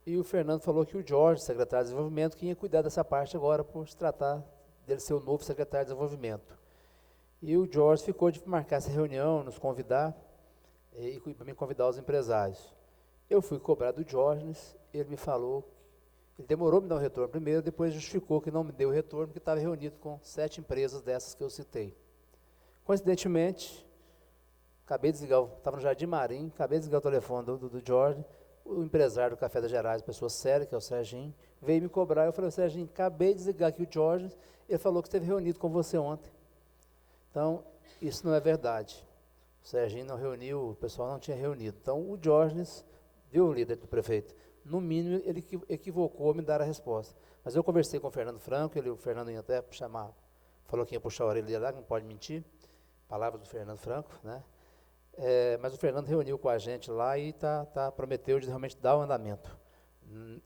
e o Fernando falou que o Jorge, secretário de Desenvolvimento, que ia cuidar dessa parte agora, por se tratar dele ser o novo secretário de Desenvolvimento. E o Jorge ficou de marcar essa reunião, nos convidar, e para me convidar os empresários. Eu fui cobrar do Diógenes, ele me falou, ele demorou a me dar um retorno primeiro, depois justificou que não me deu o retorno, porque estava reunido com 7 empresas dessas que eu citei. Coincidentemente, acabei de desligar, estava no Jardim Marim, acabei de desligar o telefone do Jorge, o empresário do Café das Gerais, pessoa séria, que é o Serginho, veio me cobrar, eu falei, Serginho, acabei de desligar aqui o Jorge, ele falou que esteve reunido com você ontem. Então, isso não é verdade. O Serginho não reuniu, o pessoal não tinha reunido. Então, o Diógenes, viu, o líder do prefeito, no mínimo, ele equivocou ao me dar a resposta. Mas eu conversei com o Fernando Franco, o Fernando ia até chamar, falou que ia puxar a orelha lá, não pode mentir, palavras do Fernando Franco, né? Mas o Fernando reuniu com a gente lá e prometeu de realmente dar o andamento.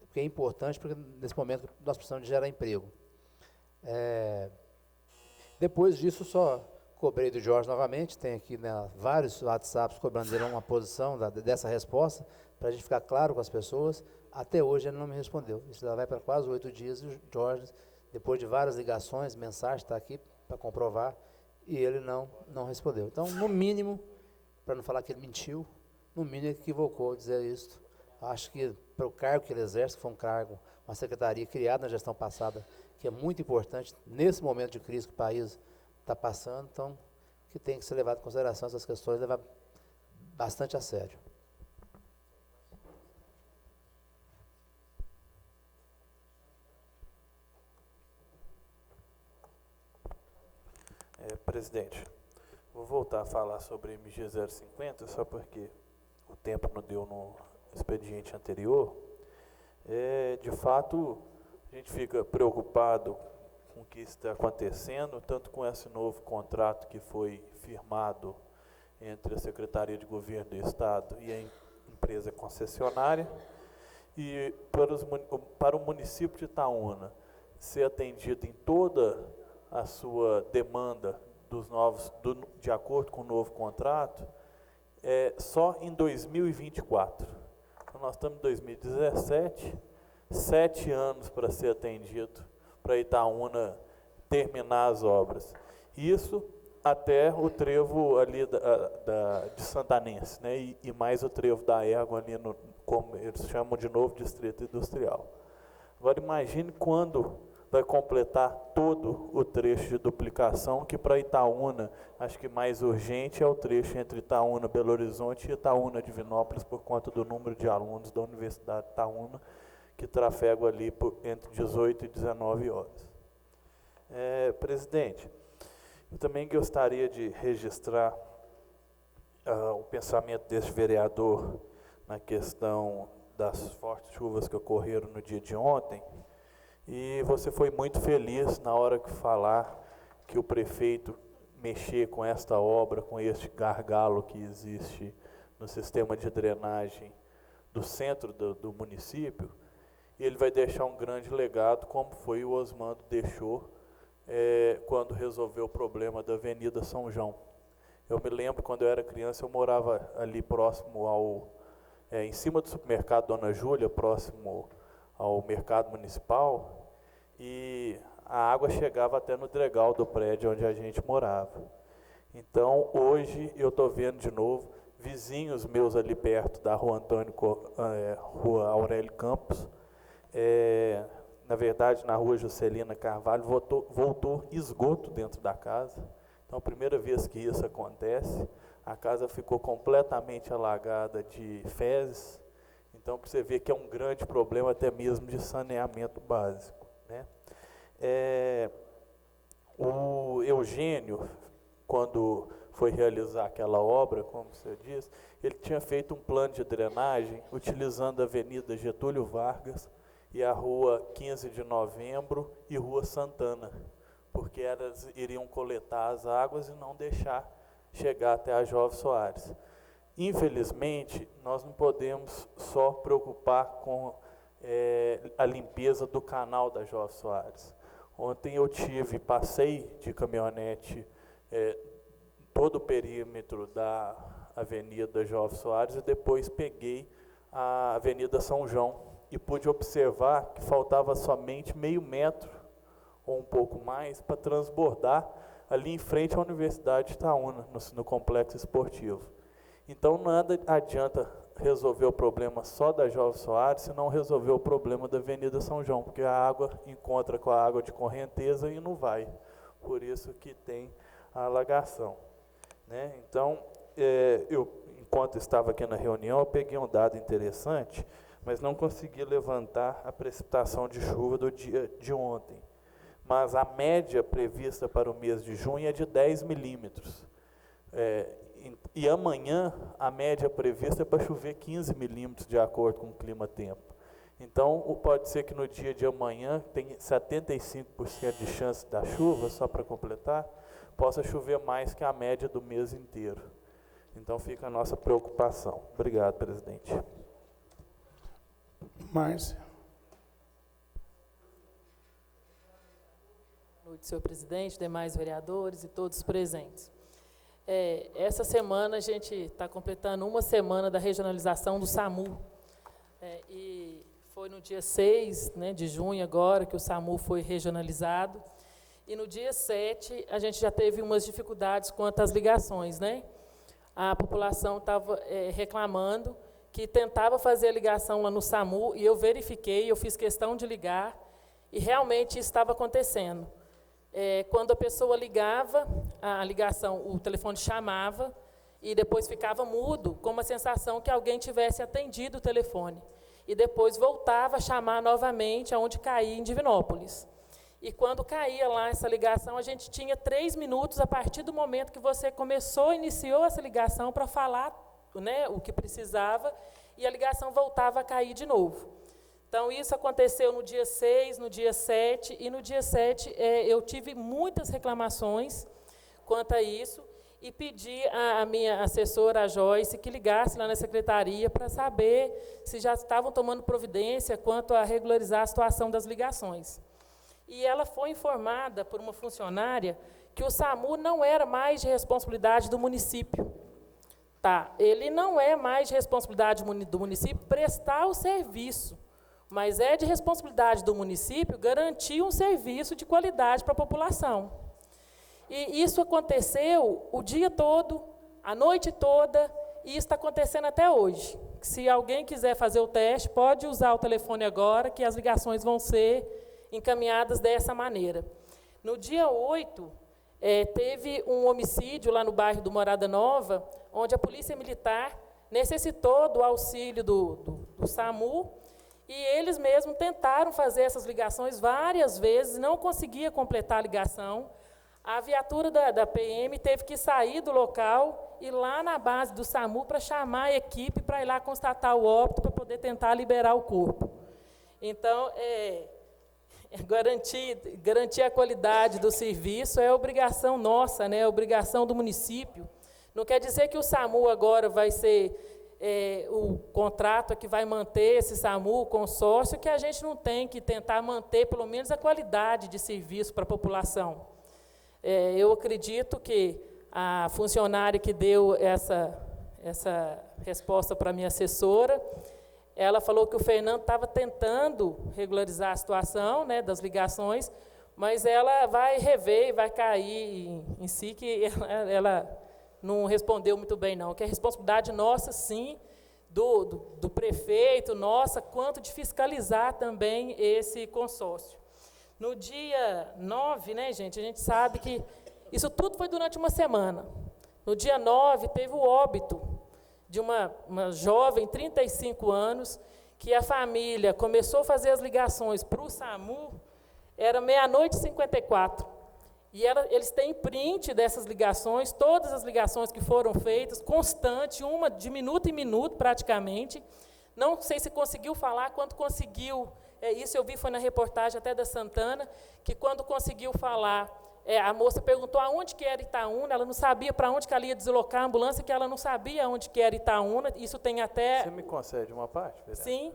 Porque é importante, porque nesse momento nós precisamos de gerar emprego. Depois disso, só cobrei do Jorge novamente, tem aqui, né, vários WhatsApps cobrando dele uma posição dessa resposta, para a gente ficar claro com as pessoas. Até hoje ele não me respondeu. Isso já vai para quase 8 dias e o Jorge, depois de várias ligações, mensagem, está aqui para comprovar, e ele não respondeu. Então, no mínimo, para não falar que ele mentiu, no mínimo ele equivocou ao dizer isso. Acho que para o cargo que ele exerce, que foi um cargo, uma secretaria criada na gestão passada, que é muito importante nesse momento de crise que o país está passando, então, que tem que ser levado em consideração essas questões, levar bastante a sério. Presidente, vou vou voltar a falar sobre MG 050, só porque o tempo não deu no expediente anterior. De fato, a gente fica preocupado com o que está acontecendo, tanto com esse novo contrato que foi firmado entre a Secretaria de Governo do Estado e a empresa concessionária, e para o município de Itaúna ser atendido em toda a sua demanda de acordo com o novo contrato, só em 2024. Então, nós estamos em 2017, 7 anos para ser atendido, para Itaúna terminar as obras. Isso até o trevo ali de Santanense, né? E mais o trevo da Ergo ali, como eles chamam de novo distrito industrial. Agora imagine quando vai completar todo o trecho de duplicação, que para Itaúna, acho que mais urgente é o trecho entre Itaúna, Belo Horizonte e Itaúna, Divinópolis, por conta do número de alunos da Universidade de Itaúna, que trafegam ali entre 18 e 19 horas. Presidente, eu também gostaria de registrar o pensamento deste vereador na questão das fortes chuvas que ocorreram no dia de ontem, e você foi muito feliz na hora que falar que o prefeito mexer com esta obra, com este gargalo que existe no sistema de drenagem do centro do município, e ele vai deixar um grande legado, como foi o Osmando deixou quando resolveu o problema da Avenida São João. Eu me lembro, quando eu era criança, eu morava ali próximo em cima do supermercado Dona Júlia, próximo ao mercado municipal, e a água chegava até no dregal do prédio onde a gente morava. Então, hoje, eu estou vendo de novo vizinhos meus ali perto da Rua Rua Aurélio Campos, na verdade, na Rua Juscelina Carvalho, voltou esgoto dentro da casa. Então, a primeira vez que isso acontece, a casa ficou completamente alagada de fezes. Então, para você ver que é um grande problema até mesmo de saneamento básico, né? O Eugênio, quando foi realizar aquela obra, como você disse, ele tinha feito um plano de drenagem utilizando a Avenida Getúlio Vargas e a Rua 15 de Novembro e Rua Santana, porque elas iriam coletar as águas e não deixar chegar até a Jovem Soares. Infelizmente, nós não podemos só preocupar com a limpeza do canal da Jovem Soares. Ontem eu passei de caminhonete todo o perímetro da Avenida Jovem Soares e depois peguei a Avenida São João e pude observar que faltava somente meio metro ou um pouco mais para transbordar ali em frente à Universidade de Itaúna, no complexo esportivo. Então, nada adianta resolver o problema só da Jovem Soares se não resolver o problema da Avenida São João, porque a água encontra com a água de correnteza e não vai. Por isso que tem a alagação, né? Então, enquanto estava aqui na reunião, eu peguei um dado interessante, mas não consegui levantar a precipitação de chuva do dia de ontem. Mas a média prevista para o mês de junho é de 10 milímetros. E amanhã, a média prevista é para chover 15 milímetros, de acordo com o clima-tempo. Então, pode ser que no dia de amanhã, tem 75% de chance da chuva, só para completar, possa chover mais que a média do mês inteiro. Então, fica a nossa preocupação. Obrigado, presidente. Márcia. Boa noite, senhor presidente, demais vereadores e todos presentes. Essa semana a gente está completando uma semana da regionalização do SAMU. E foi no dia 6, né, de junho agora que o SAMU foi regionalizado. E no dia 7 a gente já teve umas dificuldades quanto às ligações, né? A população estava reclamando que tentava fazer a ligação lá no SAMU e eu verifiquei, eu fiz questão de ligar e realmente isso estava acontecendo. Quando a pessoa ligava, a ligação, o telefone chamava e depois ficava mudo, com uma sensação que alguém tivesse atendido o telefone. E depois voltava a chamar novamente aonde caía em Divinópolis. E quando caía lá essa ligação, a gente tinha 3 minutos a partir do momento que você iniciou essa ligação para falar, né, o que precisava, e a ligação voltava a cair de novo. Então, isso aconteceu no dia 6, no dia 7, e no dia 7 eu tive muitas reclamações quanto a isso, e pedi à minha assessora, a Joyce, que ligasse lá na secretaria para saber se já estavam tomando providência quanto a regularizar a situação das ligações. E ela foi informada por uma funcionária que o SAMU não era mais de responsabilidade do município. Tá, ele não é mais de responsabilidade do município prestar o serviço, mas é de responsabilidade do município garantir um serviço de qualidade para a população. E isso aconteceu o dia todo, a noite toda, e isso está acontecendo até hoje. Se alguém quiser fazer o teste, pode usar o telefone agora, que as ligações vão ser encaminhadas dessa maneira. No dia 8, teve um homicídio lá no bairro do Morada Nova, onde a Polícia Militar necessitou do auxílio do SAMU, e eles mesmos tentaram fazer essas ligações várias vezes, não conseguia completar a ligação. A viatura da PM teve que sair do local e ir lá na base do SAMU para chamar a equipe para ir lá constatar o óbito, para poder tentar liberar o corpo. Então, garantir a qualidade do serviço é obrigação nossa, né, é obrigação do município. Não quer dizer que o SAMU agora vai ser o contrato que vai manter esse SAMU, o consórcio, que a gente não tem que tentar manter, pelo menos, a qualidade de serviço para a população. Eu acredito que a funcionária que deu essa resposta para a minha assessora, ela falou que o Fernando estava tentando regularizar a situação, né, das ligações, mas ela vai rever e vai cair em si, que ela não respondeu muito bem, não, que é responsabilidade nossa, sim, do prefeito, nossa, quanto de fiscalizar também esse consórcio. No dia 9, né, gente, a gente sabe que isso tudo foi durante uma semana. No dia 9, teve o óbito de uma jovem, 35 anos, que a família começou a fazer as ligações para o SAMU, era 00:54. E eles têm print dessas ligações, todas as ligações que foram feitas, constante, uma de minuto em minuto, praticamente. Não sei se conseguiu falar, quanto conseguiu. Isso eu vi, foi na reportagem até da Santana, que quando conseguiu falar, a moça perguntou aonde que era Itaúna, ela não sabia para onde que ela ia deslocar a ambulância, que ela não sabia onde que era Itaúna, isso tem até... Você me concede uma parte, vereador? Sim.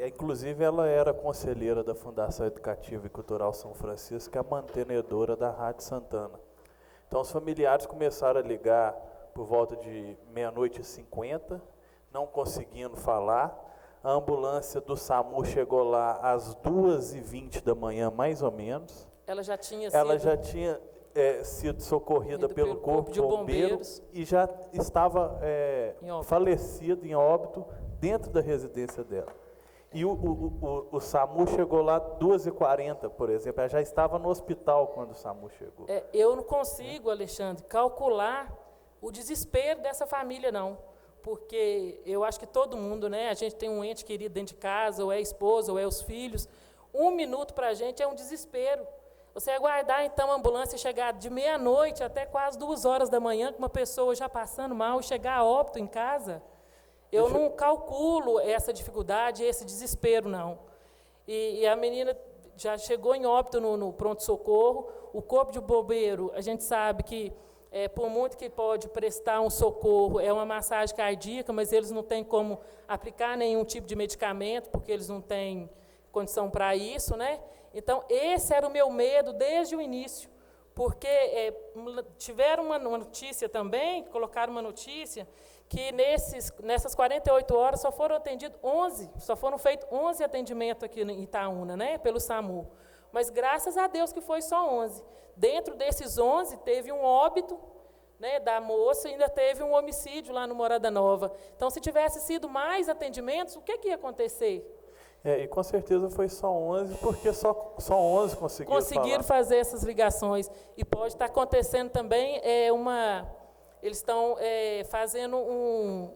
Inclusive, ela era conselheira da Fundação Educativa e Cultural São Francisco, a mantenedora da Rádio Santana. Então, os familiares começaram a ligar por volta de 00:50, não conseguindo falar. A ambulância do SAMU chegou lá às 2:20 da manhã, mais ou menos. Ela já tinha sido socorrida pelo Corpo de Bombeiros e já estava falecida em óbito dentro da residência dela. E o SAMU chegou lá 2:40, por exemplo. Ela já estava no hospital quando o SAMU chegou. Eu não consigo, Alexandre, calcular o desespero dessa família, não. Porque eu acho que todo mundo, né, a gente tem um ente querido dentro de casa, ou é a esposa, ou é os filhos. 1 minuto para a gente é um desespero. Você aguardar, então, a ambulância chegar de meia-noite até quase 2 horas da manhã, com uma pessoa já passando mal, e chegar a óbito em casa, eu não calculo essa dificuldade, esse desespero, não. E a menina já chegou em óbito no pronto-socorro. O Corpo de Bombeiro, a gente sabe que, por muito que pode prestar um socorro, é uma massagem cardíaca, mas eles não têm como aplicar nenhum tipo de medicamento, porque eles não têm condição para isso, né? Então, esse era o meu medo desde o início, porque tiveram uma notícia também, colocaram uma notícia, que nessas 48 horas só foram feitos 11 atendimentos aqui em Itaúna, né, pelo SAMU. Mas graças a Deus que foi só 11. Dentro desses 11, teve um óbito, né, da moça, e ainda teve um homicídio lá no Morada Nova. Então, se tivesse sido mais atendimentos, o que ia acontecer? E com certeza foi só 11, porque só 11 conseguiram fazer essas ligações. E pode estar acontecendo também eles estão fazendo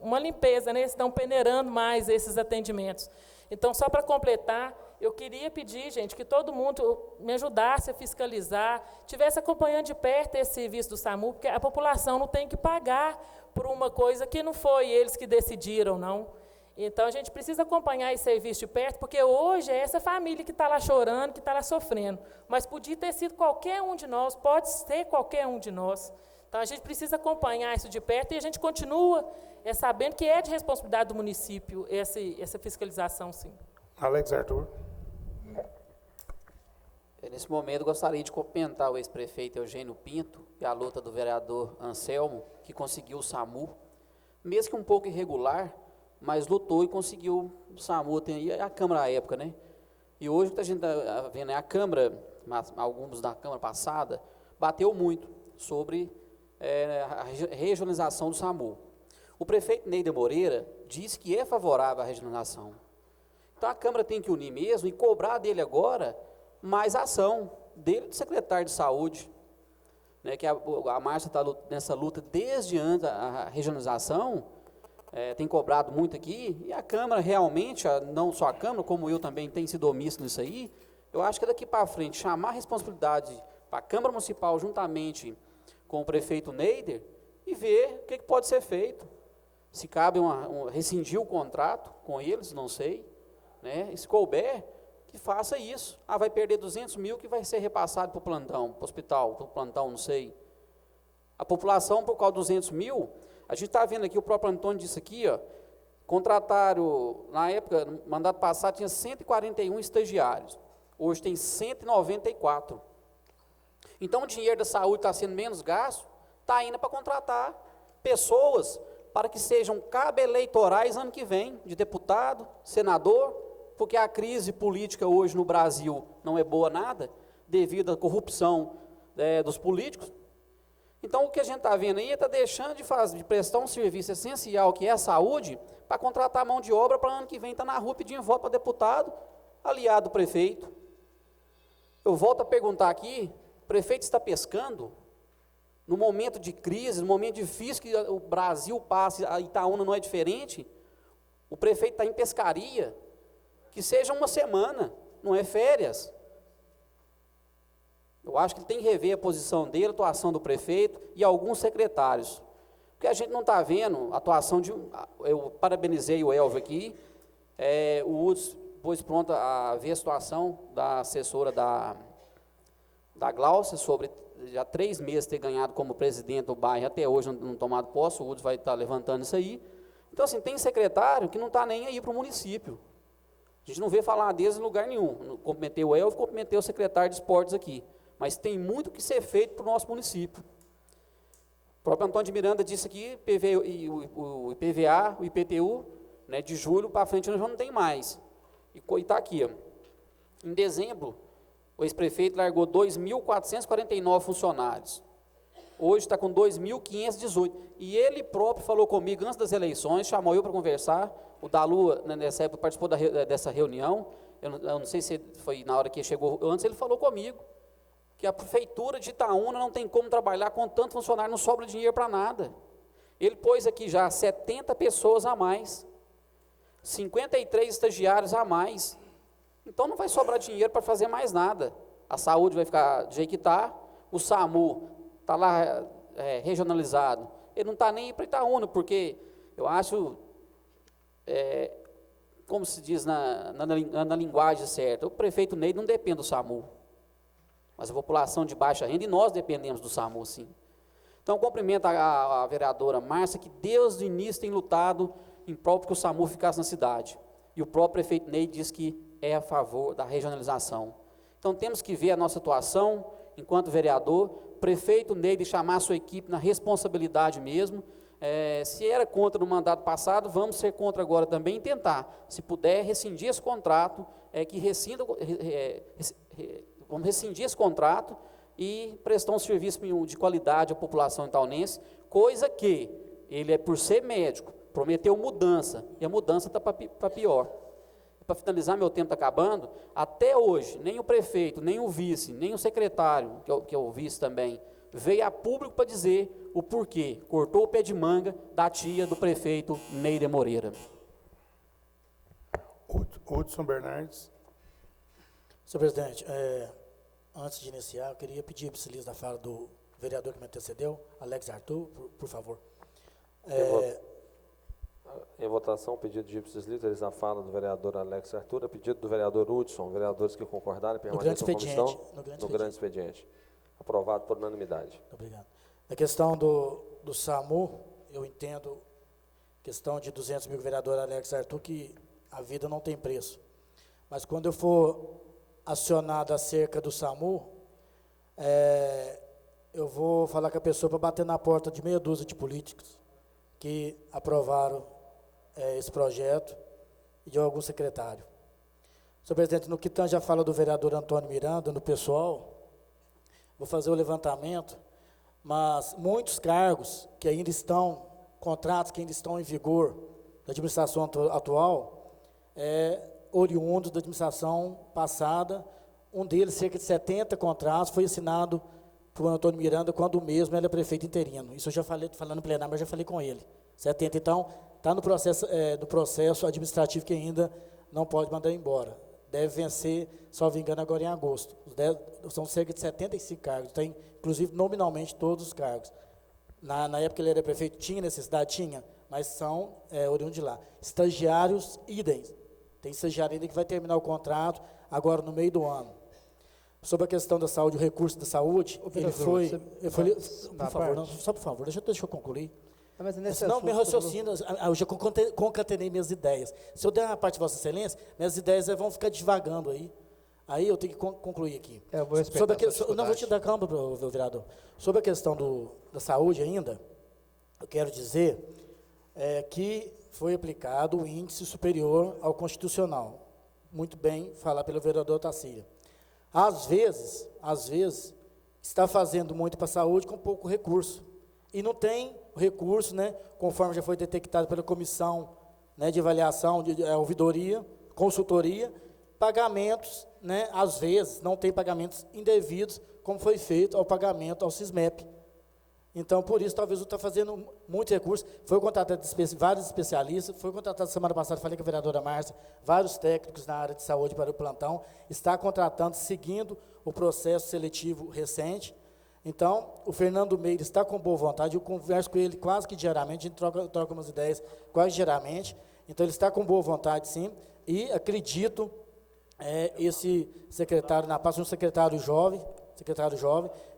uma limpeza, né? Eles estão peneirando mais esses atendimentos. Então, só para completar, eu queria pedir, gente, que todo mundo me ajudasse a fiscalizar, tivesse acompanhando de perto esse serviço do SAMU, porque a população não tem que pagar por uma coisa que não foi eles que decidiram, não. Então, a gente precisa acompanhar esse serviço de perto, porque hoje é essa família que está lá chorando, que está lá sofrendo. Mas podia ter sido qualquer um de nós, pode ser qualquer um de nós. Então, a gente precisa acompanhar isso de perto e a gente continua sabendo que é de responsabilidade do município essa fiscalização, sim. Alex Arthur. Nesse momento, gostaria de cumprimentar o ex-prefeito Eugênio Pinto e a luta do vereador Anselmo, que conseguiu o SAMU, mesmo que um pouco irregular, mas lutou e conseguiu o SAMU, tem a Câmara à época, né? E hoje o que a gente está vendo é a Câmara, alguns da Câmara passada, bateu muito sobre a regionalização do SAMU. O prefeito Neider Moreira disse que é favorável à regionalização. Então a Câmara tem que unir mesmo e cobrar dele agora mais ação, dele do secretário de Saúde, né, que a Márcia está nessa luta desde antes da regionalização, tem cobrado muito aqui, e a Câmara realmente, não só a Câmara, como eu também tenho sido omisso nisso aí, eu acho que daqui para frente, chamar a responsabilidade para a Câmara Municipal, juntamente com o prefeito Neider, e ver o que pode ser feito. Se cabe rescindir o contrato com eles, não sei, né? E se couber, que faça isso. Vai perder 200 mil que vai ser repassado para o plantão, para o hospital, para o plantão, não sei. A população, por causa de 200 mil, a gente está vendo aqui, o próprio Antônio disse aqui, ó, contrataram, na época, no mandato passado, tinha 141 estagiários. Hoje tem 194. Então, o dinheiro da saúde está sendo menos gasto, está indo para contratar pessoas para que sejam cabo-eleitorais ano que vem, de deputado, senador, porque a crise política hoje no Brasil não é boa nada, devido à corrupção dos políticos. Então, o que a gente está vendo aí está deixando de prestar um serviço essencial, que é a saúde, para contratar mão de obra para ano que vem estar na rua pedindo voto para deputado, aliado do prefeito. Eu volto a perguntar aqui, o prefeito está pescando? No momento de crise, no momento difícil que o Brasil passa, a Itaúna não é diferente, o prefeito está em pescaria, que seja uma semana, não é férias. Eu acho que ele tem que rever a posição dele, a atuação do prefeito e alguns secretários. Porque a gente não está vendo a atuação de... Eu parabenizei o Elvio aqui, o Uds pôs pronto a ver a situação da assessora da Glaucia sobre já 3 meses ter ganhado como presidente do bairro, até hoje não tomado posse, o Uds vai estar levantando isso aí. Então, assim, tem secretário que não está nem aí para o município. A gente não vê falar deles em lugar nenhum. Cumprimentei o Elvio, cumprimentei o secretário de esportes aqui. Mas tem muito que ser feito para o nosso município. O próprio Antônio de Miranda disse aqui, o IPVA, o IPTU, né, de julho para frente nós já não tem mais. E está aqui, ó. Em dezembro, o ex-prefeito largou 2.449 funcionários. Hoje está com 2.518. E ele próprio falou comigo antes das eleições, chamou eu para conversar. O Dalu, nessa época, participou dessa reunião. Eu não sei se foi na hora que chegou antes, ele falou comigo que a prefeitura de Itaúna não tem como trabalhar com tanto funcionário, não sobra dinheiro para nada. Ele pôs aqui já 70 pessoas a mais, 53 estagiários a mais. Então não vai sobrar dinheiro para fazer mais nada. A saúde vai ficar do jeito que está, o SAMU está lá regionalizado. Ele não está nem para Itaúna, porque eu acho, como se diz na linguagem certa, o prefeito Ney não depende do SAMU. Mas a população de baixa renda, e nós dependemos do SAMU, sim. Então, cumprimento a vereadora Márcia, que desde o início tem lutado em prol que o SAMU ficasse na cidade. E o próprio prefeito Ney diz que é a favor da regionalização. Então, temos que ver a nossa atuação, enquanto vereador, prefeito Ney de chamar a sua equipe na responsabilidade mesmo. Se era contra no mandato passado, vamos ser contra agora também e tentar, se puder, rescindir esse contrato, vamos rescindir esse contrato e prestar um serviço de qualidade à população itaunense, coisa que ele, por ser médico, prometeu mudança, e a mudança está para pior. Para finalizar, meu tempo está acabando, até hoje, nem o prefeito, nem o vice, nem o secretário, que é o vice também, veio a público para dizer o porquê, cortou o pé de manga da tia do prefeito Neider Moreira. Hudson Bernardes. Senhor presidente, antes de iniciar, eu queria pedir ipsilis da fala do vereador que me antecedeu, Alex Arthur, por favor. Em votação, pedido de ipsis literis na fala do vereador Alex Arthur, a pedido do vereador Hudson, vereadores que concordarem, permaneçam como estão no grande expediente. Aprovado por unanimidade. Obrigado. Na questão do SAMU, eu entendo, questão de 200 mil, vereador Alex Arthur, que a vida não tem preço. Mas quando eu for acionado acerca do SAMU, eu vou falar com a pessoa para bater na porta de meia dúzia de políticos que aprovaram esse projeto e de algum secretário. Senhor presidente, no que tange a fala do vereador Antônio Miranda, no pessoal, vou fazer o levantamento, mas muitos cargos que ainda estão, contratos que ainda estão em vigor da administração atual, oriundos da administração passada, um deles, cerca de 70 contratos, foi assinado por Antônio Miranda quando o mesmo era prefeito interino. Isso eu já falei, falando no plenário, mas já falei com ele. 70, então, está no processo administrativo que ainda não pode mandar embora. Deve vencer, salvo engano, agora em agosto. São cerca de 75 cargos, tem, inclusive, nominalmente, todos os cargos. Na época que ele era prefeito, tinha necessidade? Tinha, mas são oriundos de lá. Estagiários, idem. Tem estagiário ainda que vai terminar o contrato agora no meio do ano. Sobre a questão da saúde, o recurso da saúde, ele foi... Por favor, não, só por favor, deixa eu concluir. Não, meu raciocínio, eu já concatenei minhas ideias. Se eu der uma parte de Vossa Excelência, minhas ideias vão ficar divagando aí. Aí eu tenho que concluir aqui. Eu vou respeitar não, vou te dar calma, vereador. Sobre a questão da saúde ainda, eu quero dizer que foi aplicado o índice superior ao constitucional. Muito bem falar pelo vereador Tacília. Às vezes, está fazendo muito para a saúde com pouco recurso. E não tem recurso, né, conforme já foi detectado pela comissão, né, de avaliação, de ouvidoria, consultoria, pagamentos, né, às vezes, não tem pagamentos indevidos, como foi feito ao pagamento ao SISMEP. Então, por isso, talvez eu está fazendo muito recurso. Foi contratado vários especialistas, foi contratado semana passada, falei com a vereadora Márcia, vários técnicos na área de saúde para o plantão, está contratando, seguindo o processo seletivo recente. Então, o Fernando Meire está com boa vontade, eu converso com ele quase que diariamente, a gente troca umas ideias quase diariamente, então ele está com boa vontade, sim, e acredito, esse secretário, na pasta, um secretário jovem,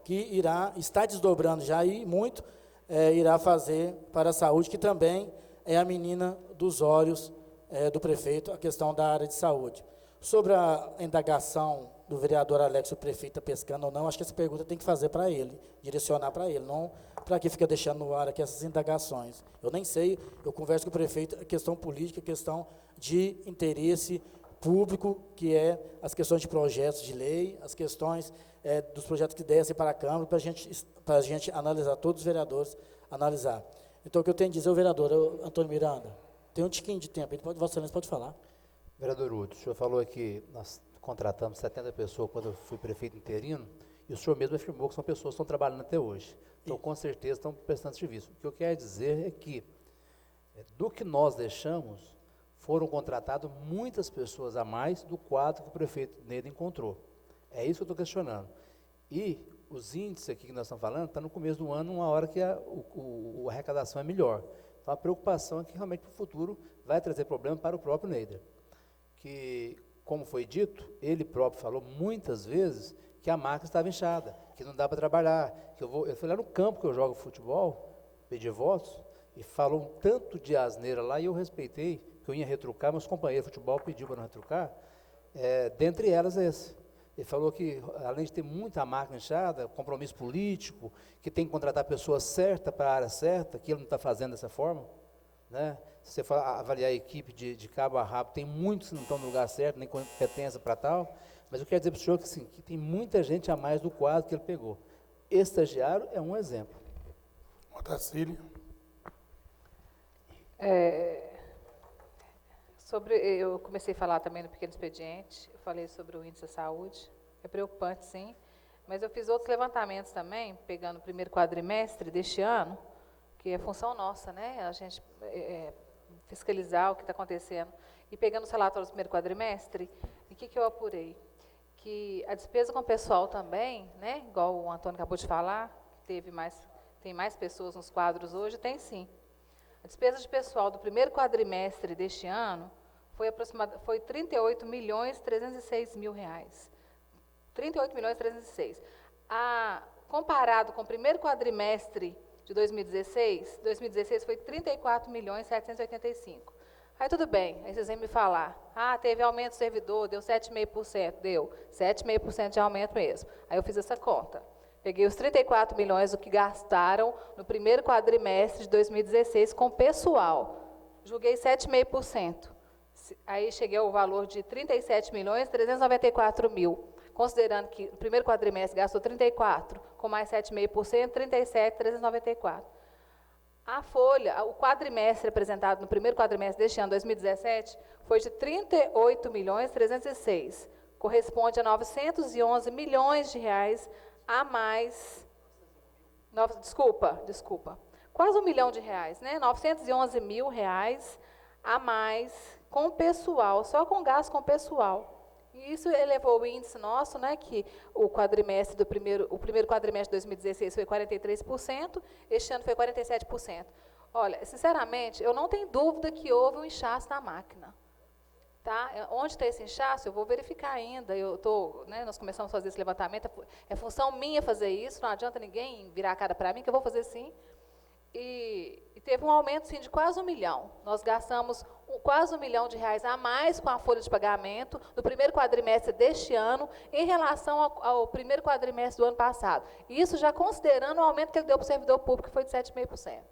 que está desdobrando já e muito, irá fazer para a saúde, que também é a menina dos olhos do prefeito, a questão da área de saúde. Sobre a indagação do vereador Alex, o prefeito está pescando ou não, acho que essa pergunta tem que fazer para ele, direcionar para ele, não para que fica deixando no ar aqui essas indagações. Eu nem sei, eu converso com o prefeito, questão política, questão de interesse público, que é as questões de projetos de lei, as questões dos projetos que descem para a Câmara, para a gente analisar, todos os vereadores analisar. Então, o que eu tenho a dizer, o vereador Antônio Miranda, tem um tiquinho de tempo, Vossa Excelência pode falar. Vereador Hudson, o senhor falou que nós contratamos 70 pessoas quando eu fui prefeito interino, e o senhor mesmo afirmou que são pessoas que estão trabalhando até hoje. Então, com certeza, estão prestando serviço. O que eu quero dizer é que, do que nós deixamos, foram contratadas muitas pessoas a mais do quadro que o prefeito Neda encontrou. É isso que eu estou questionando. E os índices aqui que nós estamos falando, está no começo do ano, uma hora que a arrecadação é melhor. Então, a preocupação é que, realmente, para o futuro, vai trazer problema para o próprio Neder. Que, como foi dito, ele próprio falou muitas vezes que a máquina estava inchada, que não dá para trabalhar. Eu fui lá no campo que eu jogo futebol, pedi votos, e falou um tanto de asneira lá, e eu respeitei, que eu ia retrucar, meus companheiros de futebol pediram para não retrucar, dentre elas esse. Ele falou que, além de ter muita máquina inchada, compromisso político, que tem que contratar a pessoa certa para a área certa, que ele não está fazendo dessa forma, né? Se você for avaliar a equipe de cabo a rabo, tem muitos que não estão no lugar certo, nem competência para tal, mas eu quero dizer para o senhor que, assim, que tem muita gente a mais do quadro que ele pegou. Estagiário é um exemplo. Otacílio. Eu comecei a falar também no pequeno expediente, eu falei sobre o índice da saúde, é preocupante sim, mas eu fiz outros levantamentos também, pegando o primeiro quadrimestre deste ano, que é função nossa, né, a gente fiscalizar o que está acontecendo, e pegando os relatórios do primeiro quadrimestre, o que eu apurei? que a despesa com o pessoal também, né, igual o Antônio acabou de falar, tem mais pessoas nos quadros hoje, tem sim. A despesa de pessoal do primeiro quadrimestre deste ano foi 38.306.000 reais. 38.306. Comparado com o primeiro quadrimestre de 2016 foi 34.785.000. Aí tudo bem, aí vocês vêm me falar, teve aumento do servidor, deu 7,5%, deu 7,5% de aumento mesmo. Aí eu fiz essa conta. Peguei os 34 milhões do que gastaram no primeiro quadrimestre de 2016 com pessoal. Julguei 7,5%. Aí cheguei ao valor de 37.394.000. Considerando que o primeiro quadrimestre gastou 34, com mais 7,5%, 37.394. A folha, o quadrimestre apresentado no primeiro quadrimestre deste ano, 2017, foi de 38.306. Corresponde a 911 milhões de reais a mais. Desculpa. Quase R$1 milhão, né? 911 mil reais a mais com o pessoal, só com gasto com o pessoal. E isso elevou o índice nosso, né, que o primeiro quadrimestre de 2016 foi 43%, este ano foi 47%. Olha, sinceramente, eu não tenho dúvida que houve um inchaço na máquina. Tá? Onde está esse inchaço, eu vou verificar ainda. Nós começamos a fazer esse levantamento, é função minha fazer isso, não adianta ninguém virar a cara para mim, que eu vou fazer sim. E teve um aumento, sim, de quase R$1 milhão. Nós gastamos quase R$1 milhão de reais a mais com a folha de pagamento no primeiro quadrimestre deste ano em relação ao primeiro quadrimestre do ano passado. Isso já considerando o aumento que ele deu para o servidor público, que foi de 7,5%.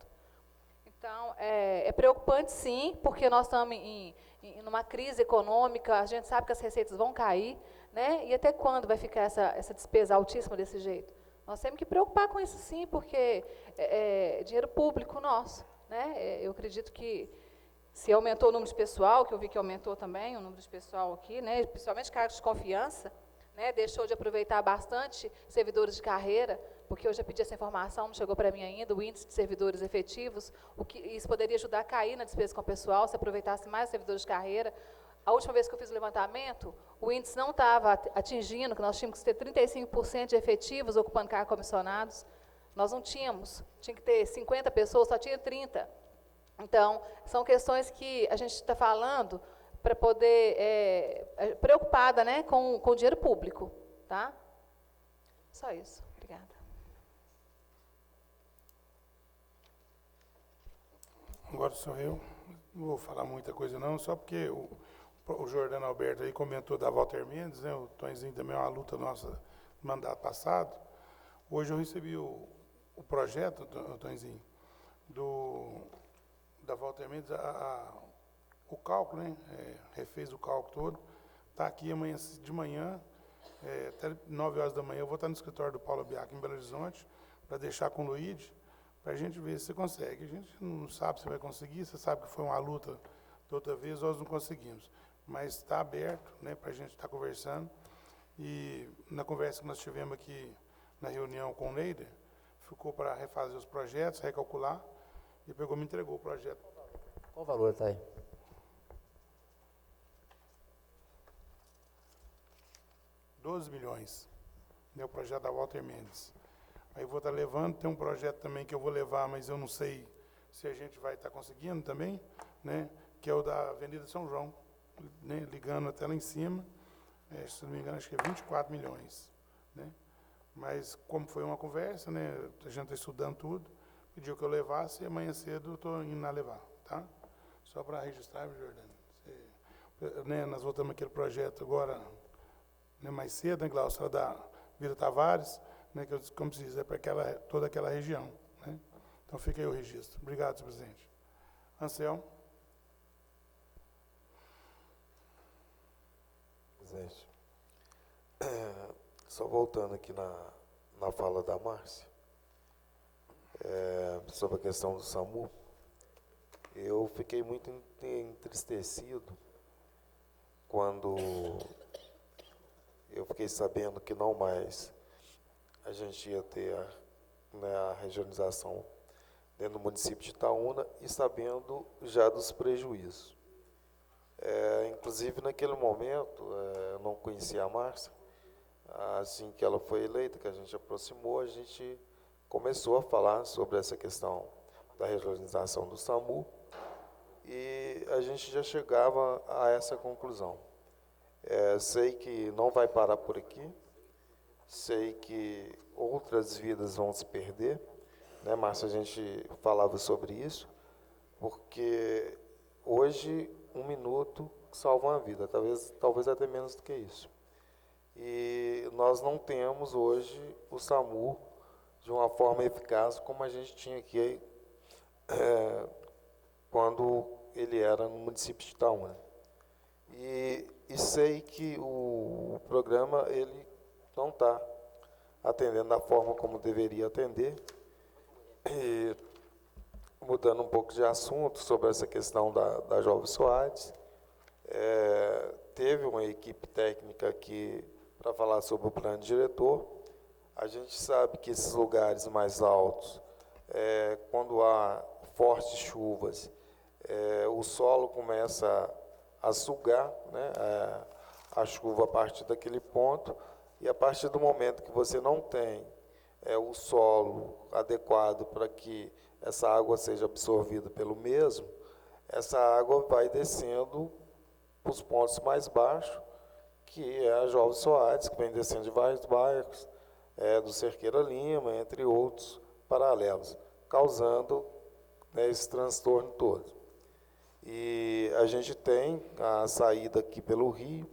Então, é preocupante, sim, porque nós estamos numa crise econômica, a gente sabe que as receitas vão cair, né? E até quando vai ficar essa despesa altíssima desse jeito? Nós temos que preocupar com isso, sim, porque é dinheiro público nosso, né? Eu acredito que se aumentou o número de pessoal, que eu vi que aumentou também o número de pessoal aqui, né? Principalmente cargos de confiança, né? Deixou de aproveitar bastante servidores de carreira, porque eu já pedi essa informação, não chegou para mim ainda, o índice de servidores efetivos, isso poderia ajudar a cair na despesa com o pessoal, se aproveitasse mais servidores de carreira. A última vez que eu fiz o levantamento, o índice não estava atingindo, que nós tínhamos que ter 35% de efetivos ocupando cargos comissionados. Nós não tínhamos, tinha que ter 50 pessoas, só tinha 30. Então, são questões que a gente está falando para poder, preocupada, né, com o dinheiro público. Tá? Só isso. Obrigada. Agora sou eu. Não vou falar muita coisa não, só porque o Jordano Alberto aí comentou da Walter Mendes, né? O Tonzinho também é uma luta nossa no mandato passado. Hoje eu recebi o projeto, Tonzinho, da Walter Mendes, o cálculo, né? Refez o cálculo todo. Está aqui amanhã de manhã, até 9 horas da manhã, eu vou estar no escritório do Paulo Biac em Belo Horizonte, para deixar com o Luíde, para a gente ver se você consegue. A gente não sabe se vai conseguir, você sabe que foi uma luta da outra vez, nós não conseguimos. Mas está aberto, né, para a gente estar conversando. E na conversa que nós tivemos aqui na reunião com o Neider, ficou para refazer os projetos, recalcular, e pegou e me entregou o projeto. Qual o valor está aí? R$12 milhões, né, o projeto da Walter Mendes. Aí eu vou estar levando, tem um projeto também que eu vou levar, mas eu não sei se a gente vai estar conseguindo também, né, que é o da Avenida São João, né, ligando até lá em cima, se não me engano, acho que é 24 milhões. Né? Mas como foi uma conversa, né, a gente está estudando tudo, pediu que eu levasse e amanhã cedo eu estou indo lá levar. Tá? Só para registrar, Jordano. Né, nós voltamos aquele projeto agora, né, mais cedo, né, Glaucio, da Vila Tavares, né, que eu, como se diz, é para toda aquela região. Né? Então fica aí o registro. Obrigado, senhor presidente. Anselmo. Presidente, só voltando aqui na fala da Márcia, sobre a questão do SAMU, eu fiquei muito entristecido quando eu fiquei sabendo que não mais a gente ia ter a regionalização dentro do município de Itaúna e sabendo já dos prejuízos. Inclusive, naquele momento, eu não conhecia a Márcia, Assim que ela foi eleita, que a gente aproximou, a gente começou a falar sobre essa questão da regionalização do SAMU e a gente já chegava a essa conclusão. Sei que não vai parar por aqui, sei que outras vidas vão se perder, né, Márcia? A gente falava sobre isso, porque hoje 1 minuto salva uma vida, talvez até menos do que isso. E nós não temos hoje o SAMU de uma forma eficaz como a gente tinha aqui quando ele era no município de Itaúna. E sei que o programa ele não está atendendo da forma como deveria atender. E, mudando um pouco de assunto sobre essa questão da Jovem Soares, teve uma equipe técnica aqui para falar sobre o plano diretor. A gente sabe que esses lugares mais altos, quando há fortes chuvas, o solo começa a sugar, né, a chuva a partir daquele ponto, e a partir do momento que você não tem o solo adequado para que essa água seja absorvida pelo mesmo, essa água vai descendo para os pontos mais baixos, que é a Jovem Soares, que vem descendo de vários bairros, do Cerqueira Lima, entre outros paralelos, causando, né, esse transtorno todo. E a gente tem a saída aqui pelo rio,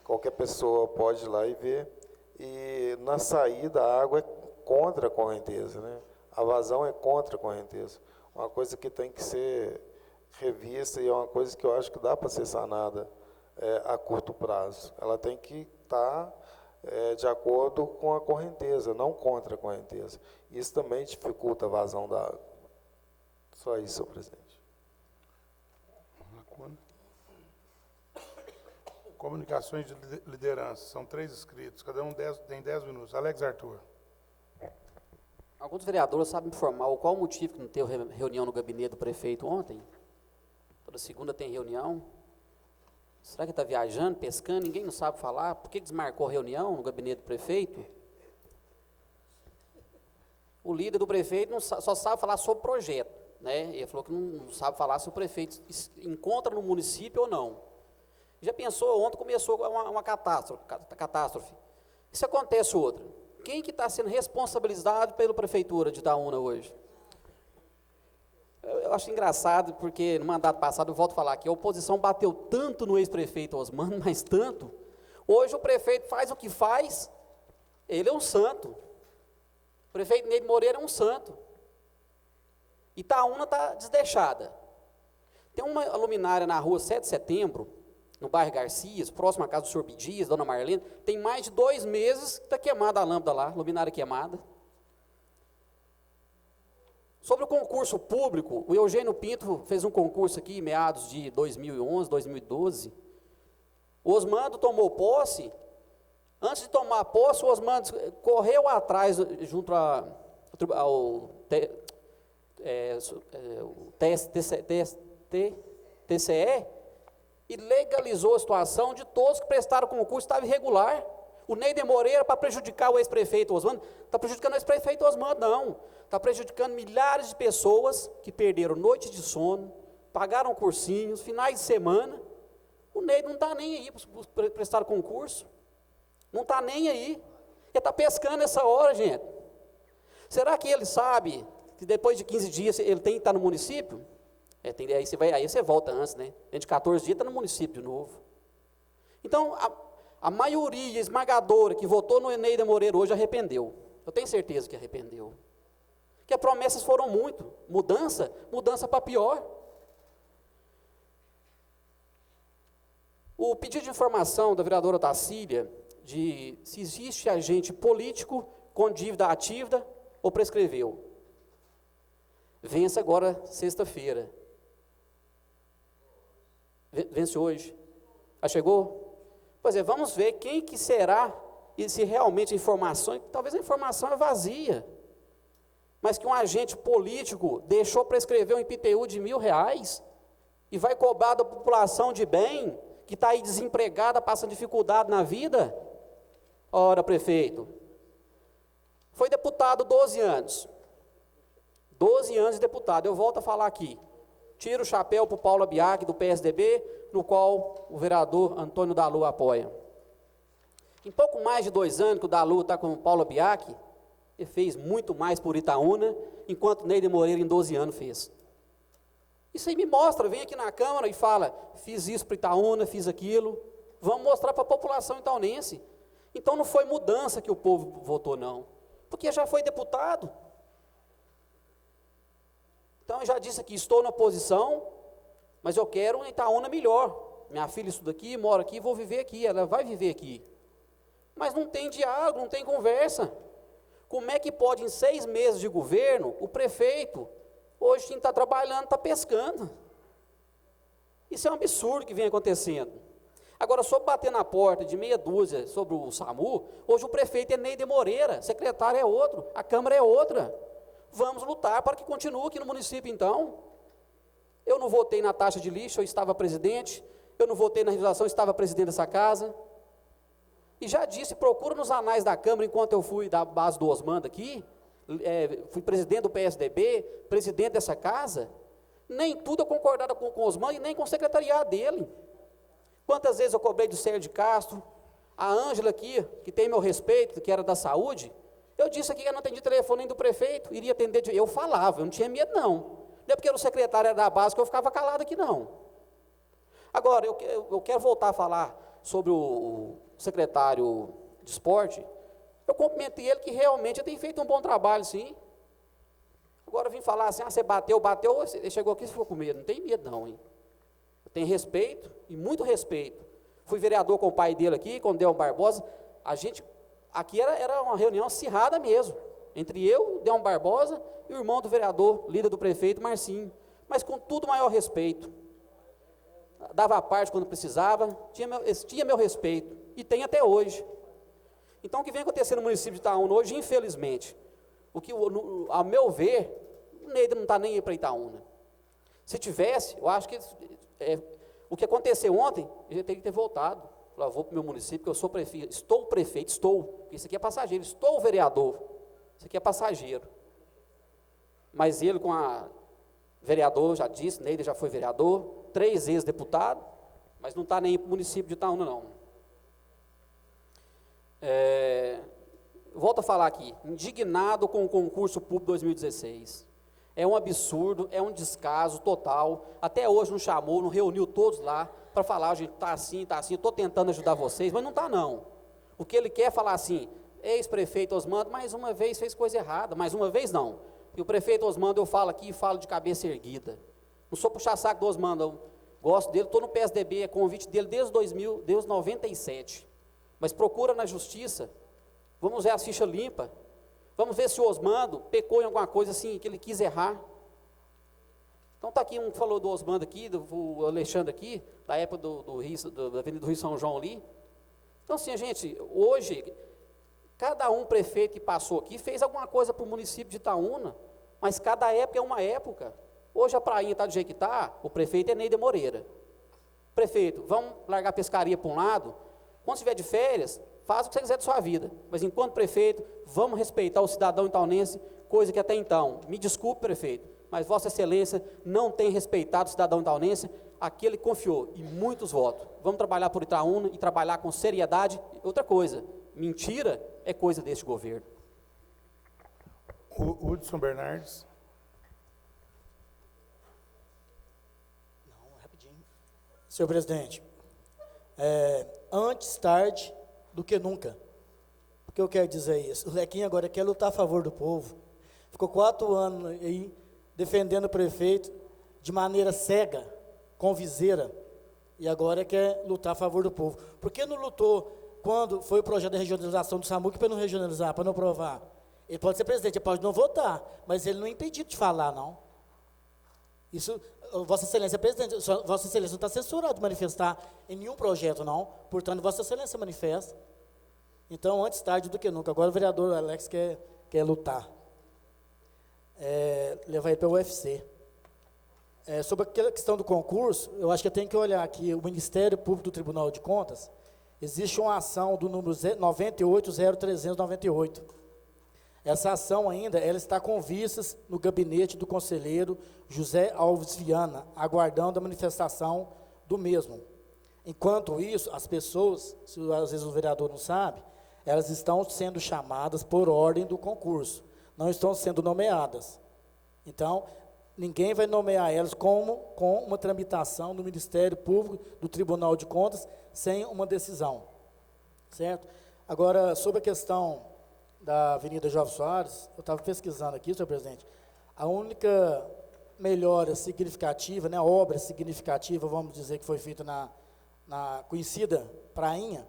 qualquer pessoa pode ir lá e ver, e na saída a água é contra a correnteza, né? A vazão é contra a correnteza. Uma coisa que tem que ser revista e é uma coisa que eu acho que dá para ser sanada a curto prazo. Ela tem que estar de acordo com a correnteza, não contra a correnteza. Isso também dificulta a vazão da água. Só isso, senhor presidente. Comunicações de liderança. São 3 inscritos, cada um tem 10 minutos. Alex Arthur. Alguns vereadores sabem me informar qual o motivo que não teve reunião no gabinete do prefeito ontem? Toda segunda tem reunião. Será que está viajando, pescando? Ninguém não sabe falar. Por que desmarcou a reunião no gabinete do prefeito? O líder do prefeito só sabe falar sobre o projeto, né? Ele falou que não sabe falar se o prefeito encontra no município ou não. Já pensou, ontem começou uma catástrofe. E se acontece outra? Quem que está sendo responsabilizado pela prefeitura de Itaúna hoje? Eu acho engraçado, porque no mandato passado, eu volto a falar que a oposição bateu tanto no ex-prefeito Osmano, mas tanto. Hoje o prefeito faz o que faz, ele é um santo. O prefeito Ney Moreira é um santo. Itaúna está desdeixada. Tem uma luminária na rua 7 de setembro, no bairro Garcias, próximo à casa do senhor Bidias, dona Marlene, tem mais de 2 meses que está queimada a lâmpada lá, luminária queimada. Sobre o concurso público, o Eugênio Pinto fez um concurso aqui em meados de 2011, 2012. O Osmando tomou posse. Antes de tomar posse, o Osmando correu atrás, junto ao TCE, e legalizou a situação de todos que prestaram concurso, estava irregular. O Neider Moreira, para prejudicar o ex-prefeito Osmando, está prejudicando o ex-prefeito Osmando, não. Está prejudicando milhares de pessoas que perderam noites de sono, pagaram cursinhos, finais de semana. O Neider não está nem aí para prestar concurso. Não está nem aí. Ele está pescando essa hora, gente. Será que ele sabe que depois de 15 dias ele tem que estar no município? Aí você volta antes, né? Dentro de 14 dias está no município de novo. Então, a maioria esmagadora que votou no Neider Moreira hoje arrependeu. Eu tenho certeza que arrependeu. Porque as promessas foram muito. Mudança para pior. O pedido de informação da vereadora Tacília, de se existe agente político com dívida ativa ou prescreveu. Vence agora, sexta-feira. Vence hoje. Já chegou? Pois é, vamos ver quem que será, e se realmente a informação, talvez a informação é vazia, mas que um agente político deixou prescrever um IPTU de R$1.000 e vai cobrar da população de bem, que está aí desempregada, passando dificuldade na vida. Ora, prefeito, foi deputado 12 anos. 12 anos de deputado. Eu volto a falar aqui. Tiro o chapéu para o Paulo Abiac, do PSDB, no qual o vereador Antônio Dalu apoia. Em pouco mais de 2 anos que o Dalu está com o Paulo Abiac, ele fez muito mais por Itaúna, enquanto Neider Moreira em 12 anos fez. Isso aí me mostra, vem aqui na Câmara e fala, fiz isso para Itaúna, fiz aquilo. Vamos mostrar para a população itaunense. Então não foi mudança que o povo votou, não. Porque já foi deputado. Então eu já disse aqui, estou na oposição, mas eu quero uma Itaúna melhor. Minha filha estuda aqui, mora aqui, vou viver aqui, ela vai viver aqui. Mas não tem diálogo, não tem conversa. Como é que pode, em 6 meses de governo, o prefeito, hoje quem está trabalhando, está pescando? Isso é um absurdo que vem acontecendo. Agora, sobre bater na porta de meia dúzia sobre o SAMU, hoje o prefeito é Neider Moreira, secretário é outro, a Câmara é outra. Vamos lutar para que continue aqui no município, então. Eu não votei na taxa de lixo, eu estava presidente. Eu não votei na realização, eu estava presidente dessa casa. E já disse, procura nos anais da Câmara, enquanto eu fui da base do Osmando aqui, fui presidente do PSDB, presidente dessa casa, nem tudo eu concordava com o Osmando e nem com o secretariado dele. Quantas vezes eu cobrei do Sérgio de Castro, a Ângela aqui, que tem meu respeito, que era da saúde, eu disse aqui que eu não atendi telefone nem do prefeito, iria atender, eu falava, eu não tinha medo não. Não é porque era o secretário era da base que eu ficava calado aqui não. Agora, eu quero voltar a falar sobre o secretário de esporte. Eu cumprimentei ele que realmente ele tem feito um bom trabalho, sim. Agora vim falar assim, você bateu, ele chegou aqui e ficou com medo. Não tem medo não, hein? Eu tenho respeito, e muito respeito. Fui vereador com o pai dele aqui, com o Delmo Barbosa. A gente, aqui era uma reunião acirrada mesmo, entre eu, Delmo Barbosa, e o irmão do vereador, líder do prefeito, Marcinho. Mas com tudo maior respeito. Dava a parte quando precisava, tinha meu respeito, e tem até hoje. Então, o que vem acontecendo no município de Itaúna hoje, infelizmente, a meu ver, o Neider não está nem aí para Itaúna. Se tivesse, eu acho que o que aconteceu ontem, ele teria que ter voltado. Falou, vou para o meu município, porque eu sou prefeito, porque isso aqui é passageiro, estou vereador, isso aqui é passageiro. Mas ele com a vereador, já disse, Neider já foi vereador, 3 vezes deputado, mas não está nem para o município de Itaúna, não. Volto a falar aqui, indignado com o concurso público 2016. É um absurdo, é um descaso total. Até hoje não chamou, não reuniu todos lá para falar, gente, está assim, estou tentando ajudar vocês, mas não está não. O que ele quer é falar assim, ex-prefeito Osmando, mais uma vez fez coisa errada, mais uma vez não. E o prefeito Osmando, eu falo aqui e falo de cabeça erguida. Não sou puxar saco do Osmando, eu gosto dele, estou no PSDB, é convite dele desde 97. Mas procura na justiça, vamos ver a ficha limpa, vamos ver se o Osmando pecou em alguma coisa assim, que ele quis errar. Então está aqui um que falou do Osmando aqui, do Alexandre aqui, da época da Avenida do Rio São João ali. Então assim, gente, hoje, cada prefeito que passou aqui fez alguma coisa para o município de Itaúna, mas cada época é uma época. Hoje a prainha está do jeito que está, o prefeito é Neider Moreira. Prefeito, vamos largar a pescaria para um lado, quando estiver de férias, faz o que você quiser de sua vida, mas enquanto prefeito, vamos respeitar o cidadão itaunense, coisa que até então, me desculpe prefeito, mas Vossa Excelência não tem respeitado o cidadão itaunense, aquele que confiou, e muitos votos. Vamos trabalhar por Itaúna e trabalhar com seriedade. Outra coisa, mentira é coisa deste governo. Hudson Bernardes. Senhor presidente, antes tarde do que nunca. O que eu quero dizer é isso. O Lequinha agora quer lutar a favor do povo. Ficou 4 anos aí defendendo o prefeito de maneira cega, com viseira, e agora quer lutar a favor do povo. Por que não lutou quando foi o projeto de regionalização do SAMU para não regionalizar, para não aprovar? Ele pode ser presidente, ele pode não votar, mas ele não é impedido de falar, não. Isso, Vossa Excelência é presidente, Vossa Excelência não está censurado de manifestar em nenhum projeto, não. Portanto, Vossa Excelência manifesta. Então, antes tarde do que nunca. Agora o vereador Alex quer lutar. Levar ele para o UFC. Sobre aquela questão do concurso, eu acho que eu tenho que olhar aqui o Ministério Público do Tribunal de Contas, existe uma ação do número 980398. Essa ação ainda, ela está com vistas no gabinete do conselheiro José Alves Viana, aguardando a manifestação do mesmo. Enquanto isso, as pessoas, se às vezes o vereador não sabe, elas estão sendo chamadas por ordem do concurso, não estão sendo nomeadas. Então, ninguém vai nomear elas com uma tramitação do Ministério Público, do Tribunal de Contas, sem uma decisão, certo? Agora, sobre a questão da Avenida Jovem Soares, eu estava pesquisando aqui, senhor presidente, a única melhora significativa, né, obra significativa, vamos dizer, que foi feita na conhecida Prainha,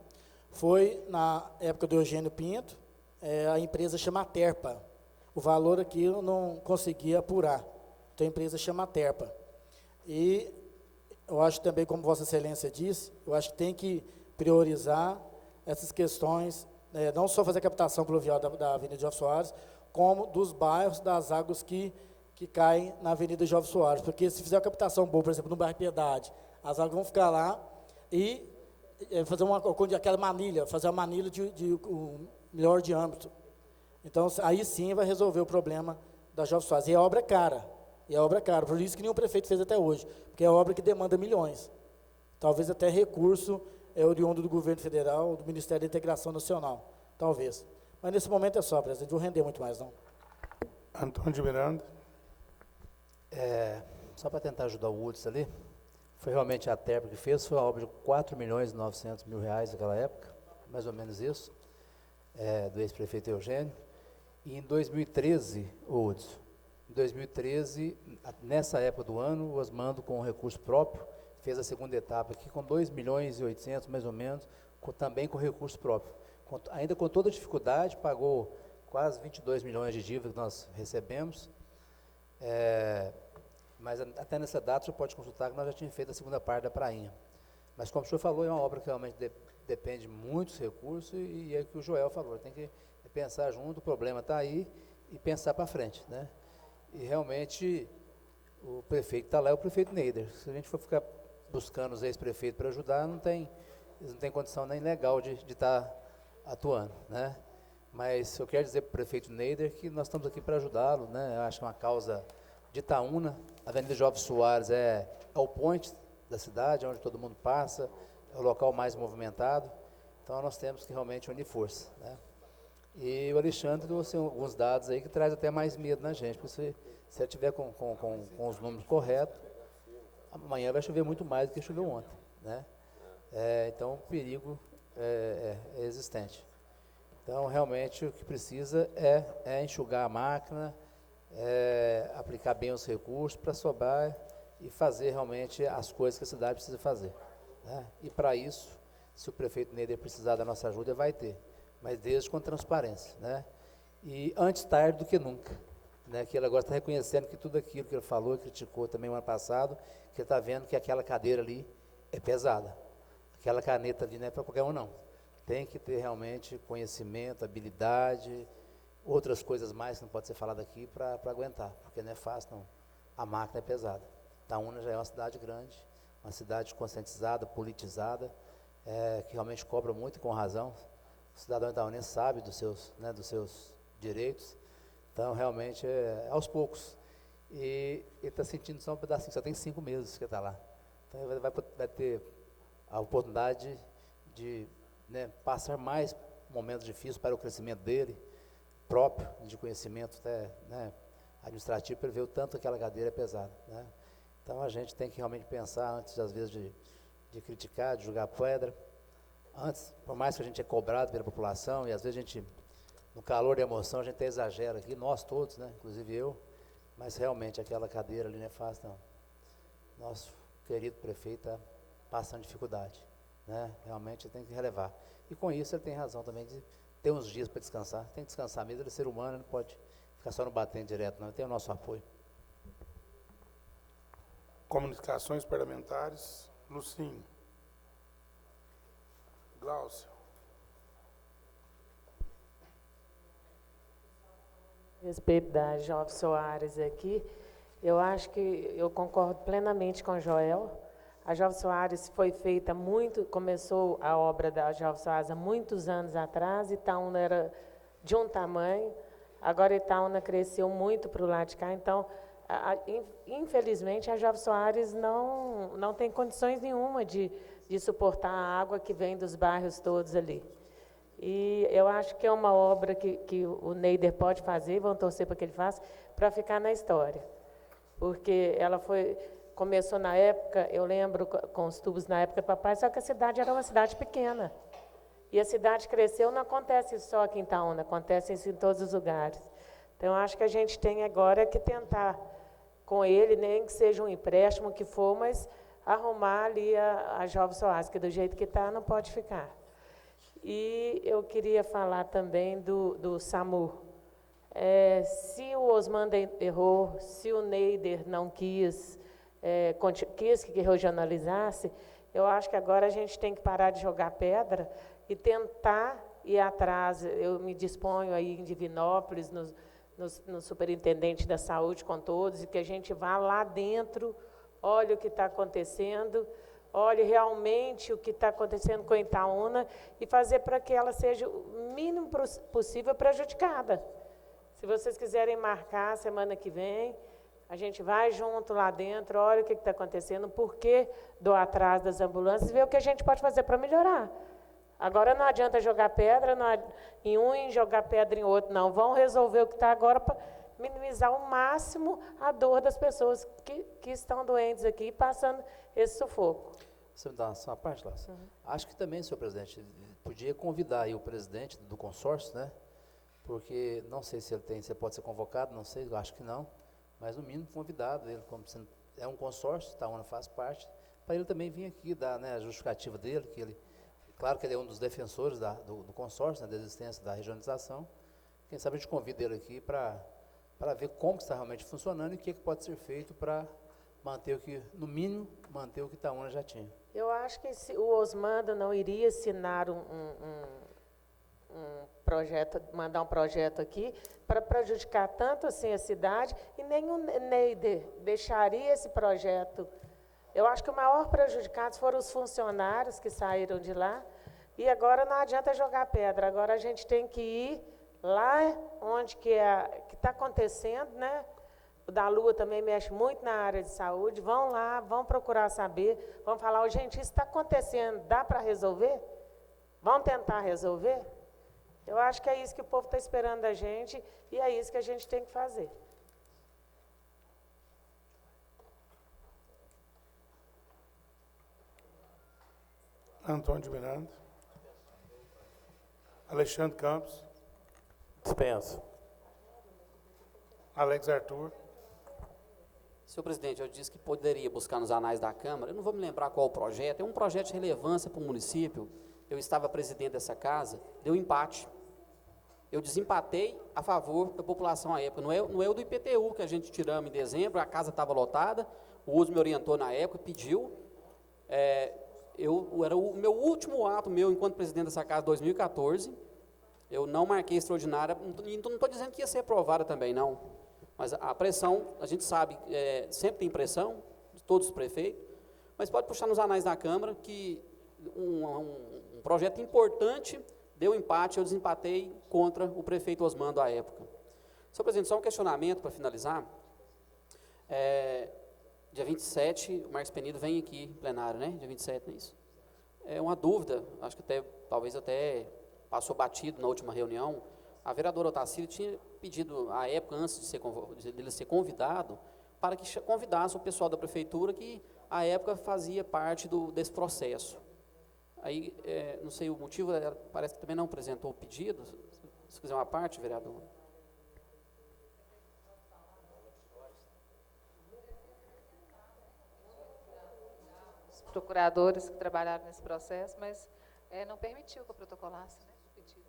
foi na época do Eugênio Pinto, a empresa chama Terpa. O valor aqui eu não consegui apurar, então a empresa chama Terpa. E eu acho também, como Vossa Excelência disse, eu acho que tem que priorizar essas questões, não só fazer a captação pluvial da Avenida Jovem Soares, como dos bairros, das águas que caem na Avenida Jovem Soares, porque se fizer a captação boa, por exemplo, no bairro Piedade, as águas vão ficar lá e fazer aquela manilha, fazer uma manilha de melhor diâmetro. Então, aí sim vai resolver o problema da Jovem Soares. E a obra é cara, por isso que nenhum prefeito fez até hoje, porque é obra que demanda milhões. Talvez até recurso oriundo do governo federal, do Ministério da Integração Nacional, talvez. Mas nesse momento é só, presidente, não vou render muito mais, não. Antônio de Miranda. Só para tentar ajudar o Hudson ali, foi realmente a Terpa que fez, foi uma obra de R$4.900.000 naquela época, mais ou menos isso, do ex-prefeito Eugênio. E em 2013, Hudson, nessa época do ano, o Osmando, com recurso próprio, fez a segunda etapa aqui com 2.800.000, mais ou menos, também com recurso próprio. Ainda com toda a dificuldade, pagou quase 22 milhões de dívida que nós recebemos, mas até nessa data, o senhor pode consultar que nós já tínhamos feito a segunda parte da Prainha. Mas como o senhor falou, é uma obra que realmente depende de muitos recursos, e é o que o Joel falou, tem que pensar junto, o problema está aí, e pensar para frente, né? E realmente, o prefeito está lá, é o prefeito Neider. Se a gente for ficar buscando os ex-prefeitos para ajudar, eles não têm condição nem legal de estar atuando, né? Mas eu quero dizer para o prefeito Neider que nós estamos aqui para ajudá-lo, né? Eu acho que é uma causa de Itaúna. A Avenida Jovem Soares é o point da cidade, onde todo mundo passa, é o local mais movimentado, então nós temos que realmente unir força, né? E o Alexandre trouxe alguns dados aí que traz até mais medo na gente, porque se ele tiver com os números corretos, amanhã vai chover muito mais do que choveu ontem, né? Então o perigo é existente. Então realmente o que precisa é enxugar a máquina, aplicar bem os recursos para sobrar e fazer realmente as coisas que a cidade precisa fazer, né? E para isso, se o prefeito Neider precisar da nossa ajuda, vai ter, mas desde com transparência, né? E antes tarde do que nunca, né? Que ele agora está reconhecendo que tudo aquilo que ele falou e criticou também no ano passado, que ele está vendo que aquela cadeira ali é pesada, aquela caneta ali não é para qualquer um não, tem que ter realmente conhecimento, habilidade, outras coisas mais que não pode ser falado aqui para aguentar, porque não é fácil não, a máquina é pesada. Itaúna já é uma cidade grande, uma cidade conscientizada, politizada, que realmente cobra muito, com razão. O cidadão itaúnense sabe dos seus direitos, então realmente aos poucos. E ele está sentindo só um pedacinho, só tem 5 meses que ele está lá. Então ele vai ter a oportunidade de passar mais momentos difíceis para o crescimento dele, próprio, de conhecimento até, administrativo, para ver o tanto que aquela cadeira é pesada, né? Então a gente tem que realmente pensar antes, às vezes, de criticar, de jogar pedra. Antes, por mais que a gente é cobrado pela população, e às vezes a gente, no calor da emoção, a gente até exagera aqui, nós todos, né, inclusive eu, mas realmente aquela cadeira ali não é fácil, não. Nosso querido prefeito está passando dificuldade, né? Realmente tem que relevar. E com isso ele tem razão também de ter uns dias para descansar, tem que descansar mesmo, ele é ser humano, não pode ficar só no batendo direto, não, ele tem o nosso apoio. Comunicações parlamentares, Lucinho. Glaucio. A respeito da Jovem Soares aqui, eu acho que eu concordo plenamente com o Joel. A Jovem Soares foi feita começou a obra da Jovem Soares há muitos anos atrás, Itaúna era de um tamanho, agora Itaúna cresceu muito para o lado de cá, então, infelizmente, a Jovem Soares não tem condições nenhuma de suportar a água que vem dos bairros todos ali. E eu acho que é uma obra que o Neider pode fazer, vão torcer para que ele faça, para ficar na história. Porque ela começou na época, eu lembro com os tubos na época do papai, só que a cidade era uma cidade pequena. E a cidade cresceu, não acontece só aqui em Itaúna, acontece isso em todos os lugares. Então, eu acho que a gente tem agora que tentar com ele, nem que seja um empréstimo que for, mas arrumar ali a Jovem Soares, que do jeito que está, não pode ficar. E eu queria falar também do SAMU. Se o Osmando errou, se o Neider não quis que regionalizasse, eu acho que agora a gente tem que parar de jogar pedra e tentar ir atrás. Eu me disponho aí em Divinópolis, no superintendente da saúde com todos, e que a gente vá lá dentro, olhe o que está acontecendo, olhe realmente o que está acontecendo com a Itaúna e fazer para que ela seja o mínimo possível prejudicada. Se vocês quiserem marcar semana que vem, a gente vai junto lá dentro, olha o que está acontecendo, o porquê do atraso das ambulâncias, e ver o que a gente pode fazer para melhorar. Agora não adianta jogar pedra em um e jogar pedra em outro, não. Vão resolver o que está agora para minimizar ao máximo a dor das pessoas que estão doentes aqui, passando esse sufoco. Você me dá uma parte, Lácio? Acho que também, senhor presidente, podia convidar aí o presidente do consórcio, né? Porque não sei se ele pode ser convocado, não sei, eu acho que não, mas no mínimo convidado, ele como sendo, é um consórcio, Itaúna faz parte, para ele também vir aqui dar, né, a justificativa dele, que ele, claro que ele é um dos defensores do consórcio, né, da existência da regionalização. Quem sabe a gente convida ele aqui para ver como está realmente funcionando e o que pode ser feito para manter no mínimo, manter o que Itaúna já tinha. Eu acho que o Osmando não iria assinar um projeto, mandar um projeto aqui para prejudicar tanto assim a cidade, e nem o Neider deixaria esse projeto. Eu acho que o maior prejudicado foram os funcionários que saíram de lá, e agora não adianta jogar pedra, agora a gente tem que ir lá onde que está acontecendo, né? O da Lua também mexe muito na área de saúde, vão lá, vão procurar saber, vão falar, gente, isso está acontecendo, dá para resolver? Vão tentar resolver? Eu acho que é isso que o povo está esperando da gente, e é isso que a gente tem que fazer. Antônio de Miranda. Alexandre Campos. Dispenso. Alex Arthur. Senhor presidente, eu disse que poderia buscar nos anais da Câmara, eu não vou me lembrar qual o projeto, é um projeto de relevância para o município. Eu estava presidente dessa casa, deu empate. Eu desempatei a favor da população à época. Não é o do IPTU que a gente tiramos em dezembro, a casa estava lotada, o uso me orientou na época, pediu. Era o meu último ato enquanto presidente dessa casa, 2014. Eu não marquei extraordinária, não estou dizendo que ia ser aprovada também, não. Mas a pressão, a gente sabe, sempre tem pressão, de todos os prefeitos, mas pode puxar nos anais da Câmara que um projeto importante deu empate, eu desempatei contra o prefeito Osmando à época. Senhor presidente, só um questionamento para finalizar. Dia 27, o Marcos Penido vem aqui em plenário, né? Dia 27, não é isso? É uma dúvida, acho que talvez até passou batido na última reunião. A vereadora Otacílio tinha pedido, à época, antes dele ser convidado, para que convidasse o pessoal da prefeitura que, à época, fazia parte desse processo. Aí, não sei o motivo, parece que também não apresentou o pedido. Se quiser uma parte, vereador. Os procuradores que trabalharam nesse processo, mas não permitiu que eu protocolasse, né, o pedido.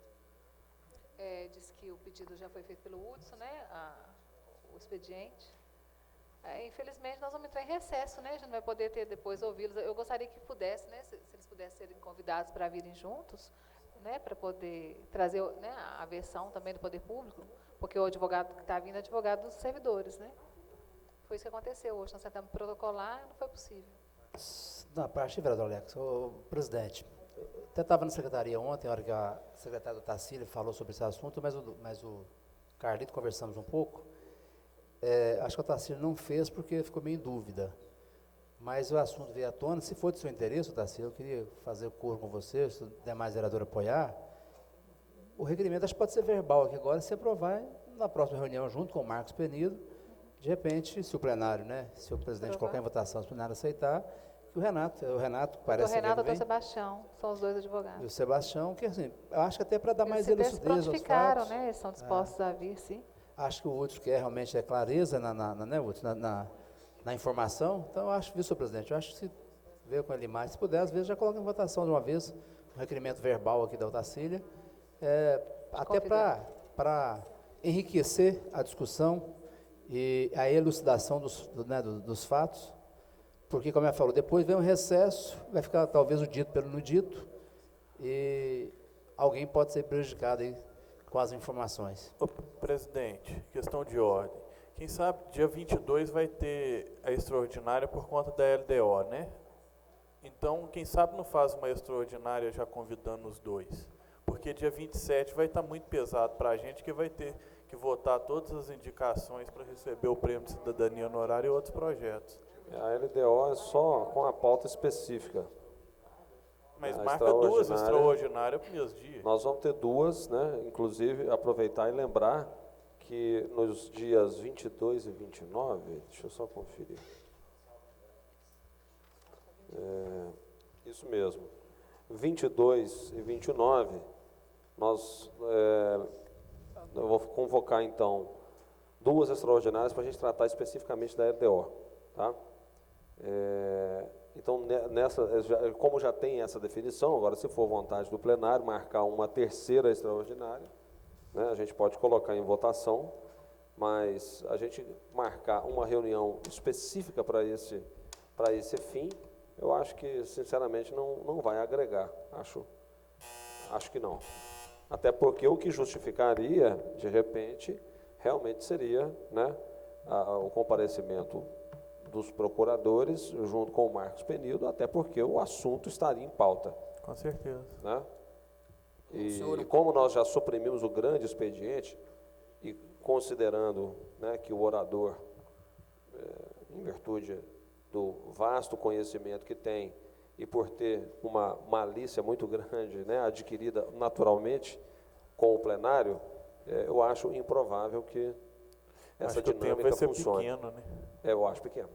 Diz que o pedido já foi feito pelo Hudson, né, o expediente. Infelizmente, nós vamos entrar em recesso, né, a gente não vai poder ter depois ouvi-los. Eu gostaria que pudesse, né, se eles pudessem serem convidados para virem juntos, né, para poder trazer, né, a versão também do poder público, porque o advogado que está vindo é advogado dos servidores, né. Foi isso que aconteceu hoje, nós tentamos protocolar, não foi possível. Na parte, vereador Alex, o presidente, até estava na secretaria ontem, a hora que a secretária do Tarsila falou sobre esse assunto, mas o Carlito conversamos um pouco. Acho que o Tarsila não fez porque ficou meio em dúvida. Mas o assunto veio à tona. Se for de seu interesse, Tarsila, eu queria fazer o curso com você, se o demais vereador apoiar. O requerimento acho que pode ser verbal aqui agora, se aprovar na próxima reunião, junto com o Marcos Penido. De repente, se o plenário, né, se o presidente colocar em votação, se o plenário aceitar, que o Renato parece O Renato e o vem, Sebastião, são os dois e advogados. o Sebastião, que assim, eu acho que até para dar mais Eles se elucidez aos prontificaram, fatos. né? Eles são dispostos a vir, sim. Acho que o Hudson quer realmente clareza na informação. Então, eu acho, viu, senhor presidente, eu acho que se veio com ele mais, se puder, às vezes já coloca em votação de uma vez, um requerimento verbal aqui da Otacília, até para enriquecer a discussão e a elucidação dos fatos, porque, como eu falou, depois vem um recesso, vai ficar talvez o dito pelo não dito, e alguém pode ser prejudicado aí com as informações. Ô, presidente, questão de ordem. Quem sabe dia 22 vai ter a extraordinária por conta da LDO, né? Então, quem sabe não faz uma extraordinária já convidando os dois. Porque dia 27 vai estar muito pesado para a gente, que vai ter que votar todas as indicações para receber o Prêmio de Cidadania Honorária e outros projetos. A LDO é só com a pauta específica. Mas A marca duas extraordinárias para o mesmo dia. Nós vamos ter duas, né? Inclusive, aproveitar e lembrar que nos dias 22 e 29, deixa eu só conferir. Isso mesmo. 22 e 29, eu vou convocar, então, duas extraordinárias para a gente tratar especificamente da LDO. Tá? Então, como já tem essa definição, agora, se for vontade do plenário, marcar uma terceira extraordinária, né, a gente pode colocar em votação, mas a gente marcar uma reunião específica para esse fim, eu acho que, sinceramente, não vai agregar. Acho que não. Até porque o que justificaria, de repente, realmente seria, né, o comparecimento dos procuradores junto com o Marcos Penido, até porque o assunto estaria em pauta. Com certeza. Né? E como nós já suprimimos o grande expediente, e considerando, né, que o orador, em virtude do vasto conhecimento que tem e por ter uma malícia muito grande, né, adquirida naturalmente com o plenário, eu acho improvável que essa dinâmica funcione. Pequeno, né? Eu acho pequeno.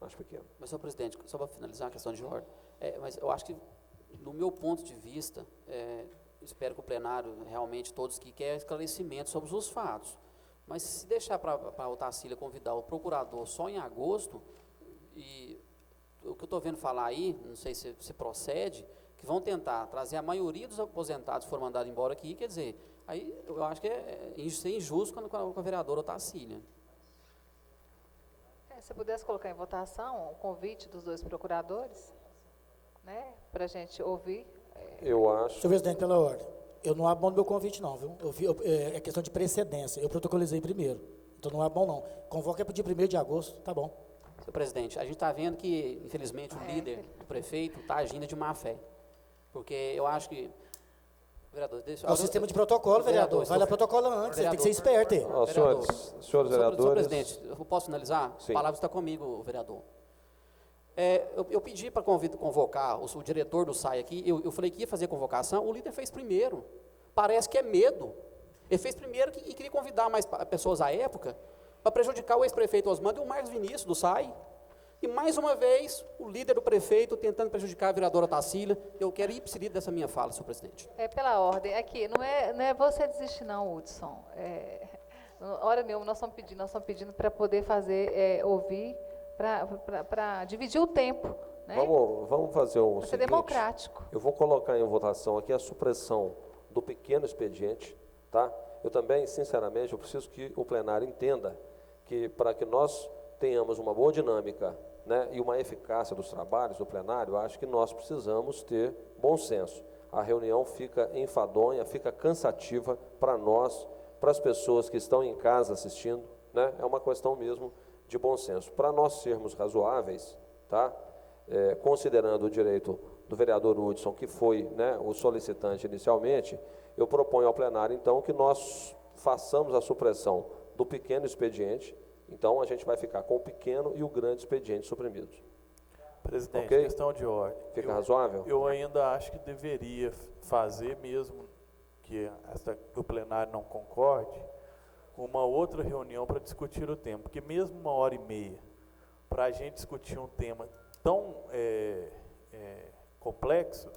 Acho pequeno. Mas, senhor presidente, só para finalizar a questão de ordem, mas eu acho que, no meu ponto de vista, espero que o plenário, realmente, todos que querem esclarecimento sobre os fatos, mas se deixar para a Otacília convidar o procurador só em agosto, e o que eu estou vendo falar aí, não sei se procede, que vão tentar trazer a maioria dos aposentados que foram mandados embora aqui, quer dizer, aí eu acho que é injusto com a vereadora Otacília. Se pudesse colocar em votação o convite dos dois procuradores, né, para a gente ouvir. Eu acho. Senhor presidente, pela ordem, eu não abro mão do meu convite, não, viu? É questão de precedência. Eu protocolizei primeiro, então não abro mão, não. Convoca para o dia 1º de agosto, tá bom. Senhor presidente, a gente está vendo que, infelizmente, o líder do prefeito está agindo de má fé. Porque eu acho que. Vereador, é o sistema de protocolo, vereador. Vai lá protocola antes, tem que ser esperto. Senhores vereadores. Senhor presidente, eu posso finalizar? Sim. A palavra está comigo, vereador. Eu pedi para convocar o diretor do SAI aqui, eu falei que ia fazer a convocação, o líder fez primeiro. Parece que é medo. Ele fez primeiro e queria convidar mais pessoas à época para prejudicar o ex-prefeito Osmando e o Marcos Vinícius do SAI. E, mais uma vez, o líder do prefeito tentando prejudicar a vereadora Tacília. Eu quero ir ipsilito dessa minha fala, senhor presidente. Pela ordem, aqui, não é você desistir não, Hudson. Hora nenhuma, nós estamos pedindo para poder fazer, ouvir, para dividir o tempo. Né? Vamos fazer o seguinte, ser democrático. Eu vou colocar em votação aqui a supressão do pequeno expediente, tá? Eu também, sinceramente, eu preciso que o plenário entenda que, para que nós tenhamos uma boa dinâmica, né, e uma eficácia dos trabalhos do plenário, acho que nós precisamos ter bom senso. A reunião fica enfadonha, fica cansativa para nós, para as pessoas que estão em casa assistindo, né, é uma questão mesmo de bom senso. Para nós sermos razoáveis, tá, considerando o direito do vereador Hudson, que foi, né, o solicitante inicialmente, eu proponho ao plenário, então, que nós façamos a supressão do pequeno expediente. Então, a gente vai ficar com o pequeno e o grande expediente suprimidos. Presidente, Ok? questão de ordem. Fica razoável? Eu ainda acho que deveria fazer, mesmo que o plenário não concorde, uma outra reunião para discutir o tema. Porque mesmo 1h30, para a gente discutir um tema tão complexo,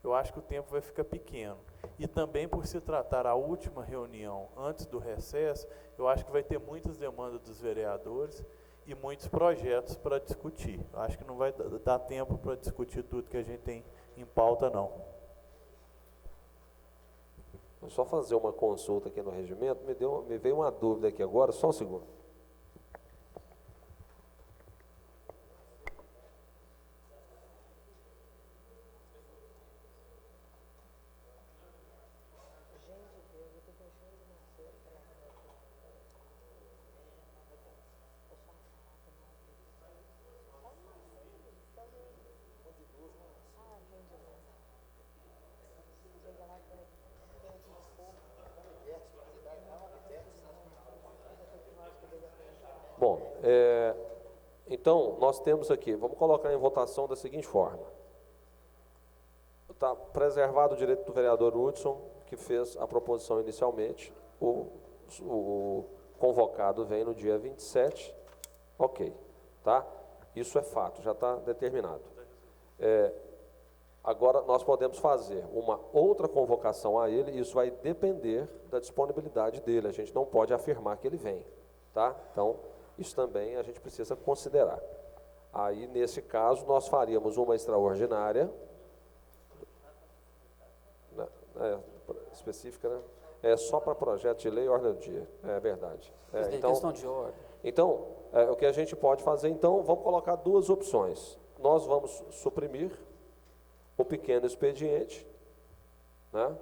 eu acho que o tempo vai ficar pequeno. E também, por se tratar a última reunião antes do recesso, eu acho que vai ter muitas demandas dos vereadores e muitos projetos para discutir. Acho que não vai dar tempo para discutir tudo que a gente tem em pauta, não. Vou só fazer uma consulta aqui no regimento. Me veio uma dúvida aqui agora, só um segundo. Bom, então, nós temos aqui, vamos colocar em votação da seguinte forma. Está preservado o direito do vereador Hudson, que fez a proposição inicialmente, o convocado vem no dia 27, ok, tá? Isso é fato, já está determinado. Agora, nós podemos fazer uma outra convocação a ele, e isso vai depender da disponibilidade dele, a gente não pode afirmar que ele vem, tá? Então, isso também a gente precisa considerar. Aí, nesse caso, nós faríamos uma extraordinária, específica, né? É só para projeto de lei e ordem do dia, é verdade. Então, questão de ordem. Então, o que a gente pode fazer, então, vamos colocar duas opções. Nós vamos suprimir o pequeno expediente, né?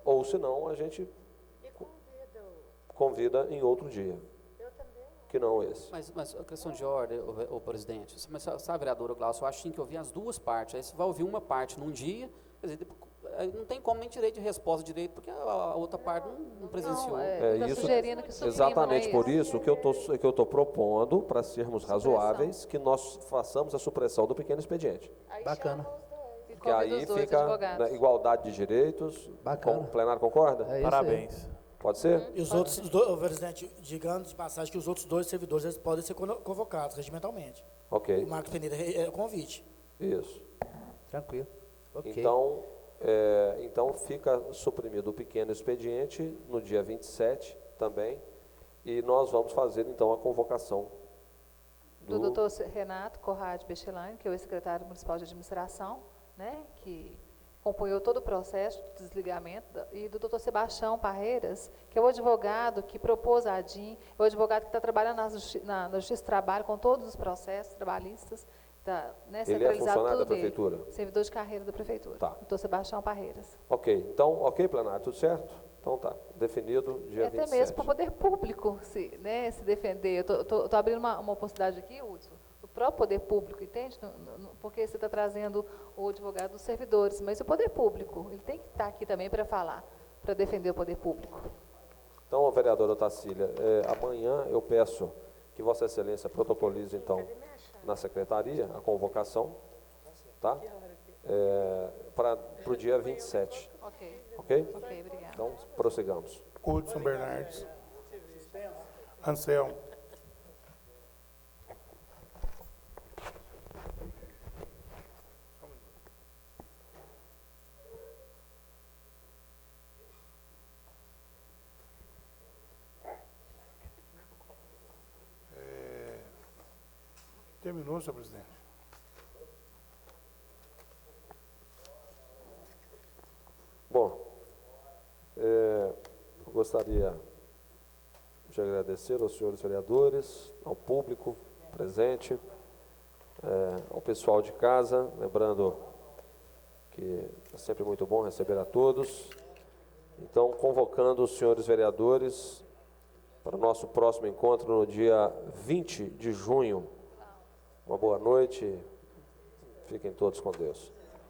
Ou, se não, a gente convida em outro dia, que não esse. Mas a questão de ordem, o presidente, mas sabe, vereadora Glaucio, eu acho que tem que ouvir as duas partes. Aí você vai ouvir uma parte num dia, quer dizer, não tem como nem direito de resposta direito, porque a outra parte não presenciou. Sugerindo que exatamente por isso que eu estou propondo, para sermos razoáveis, que nós façamos a supressão do pequeno expediente. Bacana. Que aí fica na igualdade de direitos. Bacana. O plenário concorda? Parabéns. Pode ser? E os outros, presidente, digamos de passagem que os outros dois servidores eles podem ser convocados regimentalmente. Ok. O Marcos Peneira é o convite. Isso. Tranquilo. Ok. Então fica suprimido o pequeno expediente no dia 27 também, e nós vamos fazer então a convocação do doutor Renato Corrade Bechelani, que é o secretário municipal de administração, né, que acompanhou todo o processo de desligamento, e do doutor Sebastião Parreiras, que é o advogado que propôs a ADIM, é o advogado que está trabalhando na Justiça do Trabalho com todos os processos trabalhistas. Ele é funcionário da prefeitura? Servidor de carreira da prefeitura. Tá. Doutor Sebastião Parreiras. Ok, então, ok, plenário, tudo certo? Então tá, definido dia 27. Até mesmo para o poder público se defender. Eu estou abrindo uma oportunidade aqui, Hudson, o próprio poder público, entende? Porque você está trazendo o advogado dos servidores, mas o poder público, ele tem que estar aqui também para falar, para defender o poder público. Então, vereadora Otacília, amanhã eu peço que Vossa Excelência protocolize, então, na secretaria, a convocação, tá? Para o dia 27. Ok. Ok? Ok, obrigada. Então, prossigamos. Hudson Bernardes. Anselmo. Terminou, senhor presidente. Bom, eu gostaria de agradecer aos senhores vereadores, ao público presente, ao pessoal de casa, lembrando que é sempre muito bom receber a todos. Então, convocando os senhores vereadores para o nosso próximo encontro no dia 20 de junho, Uma boa noite. Fiquem todos com Deus.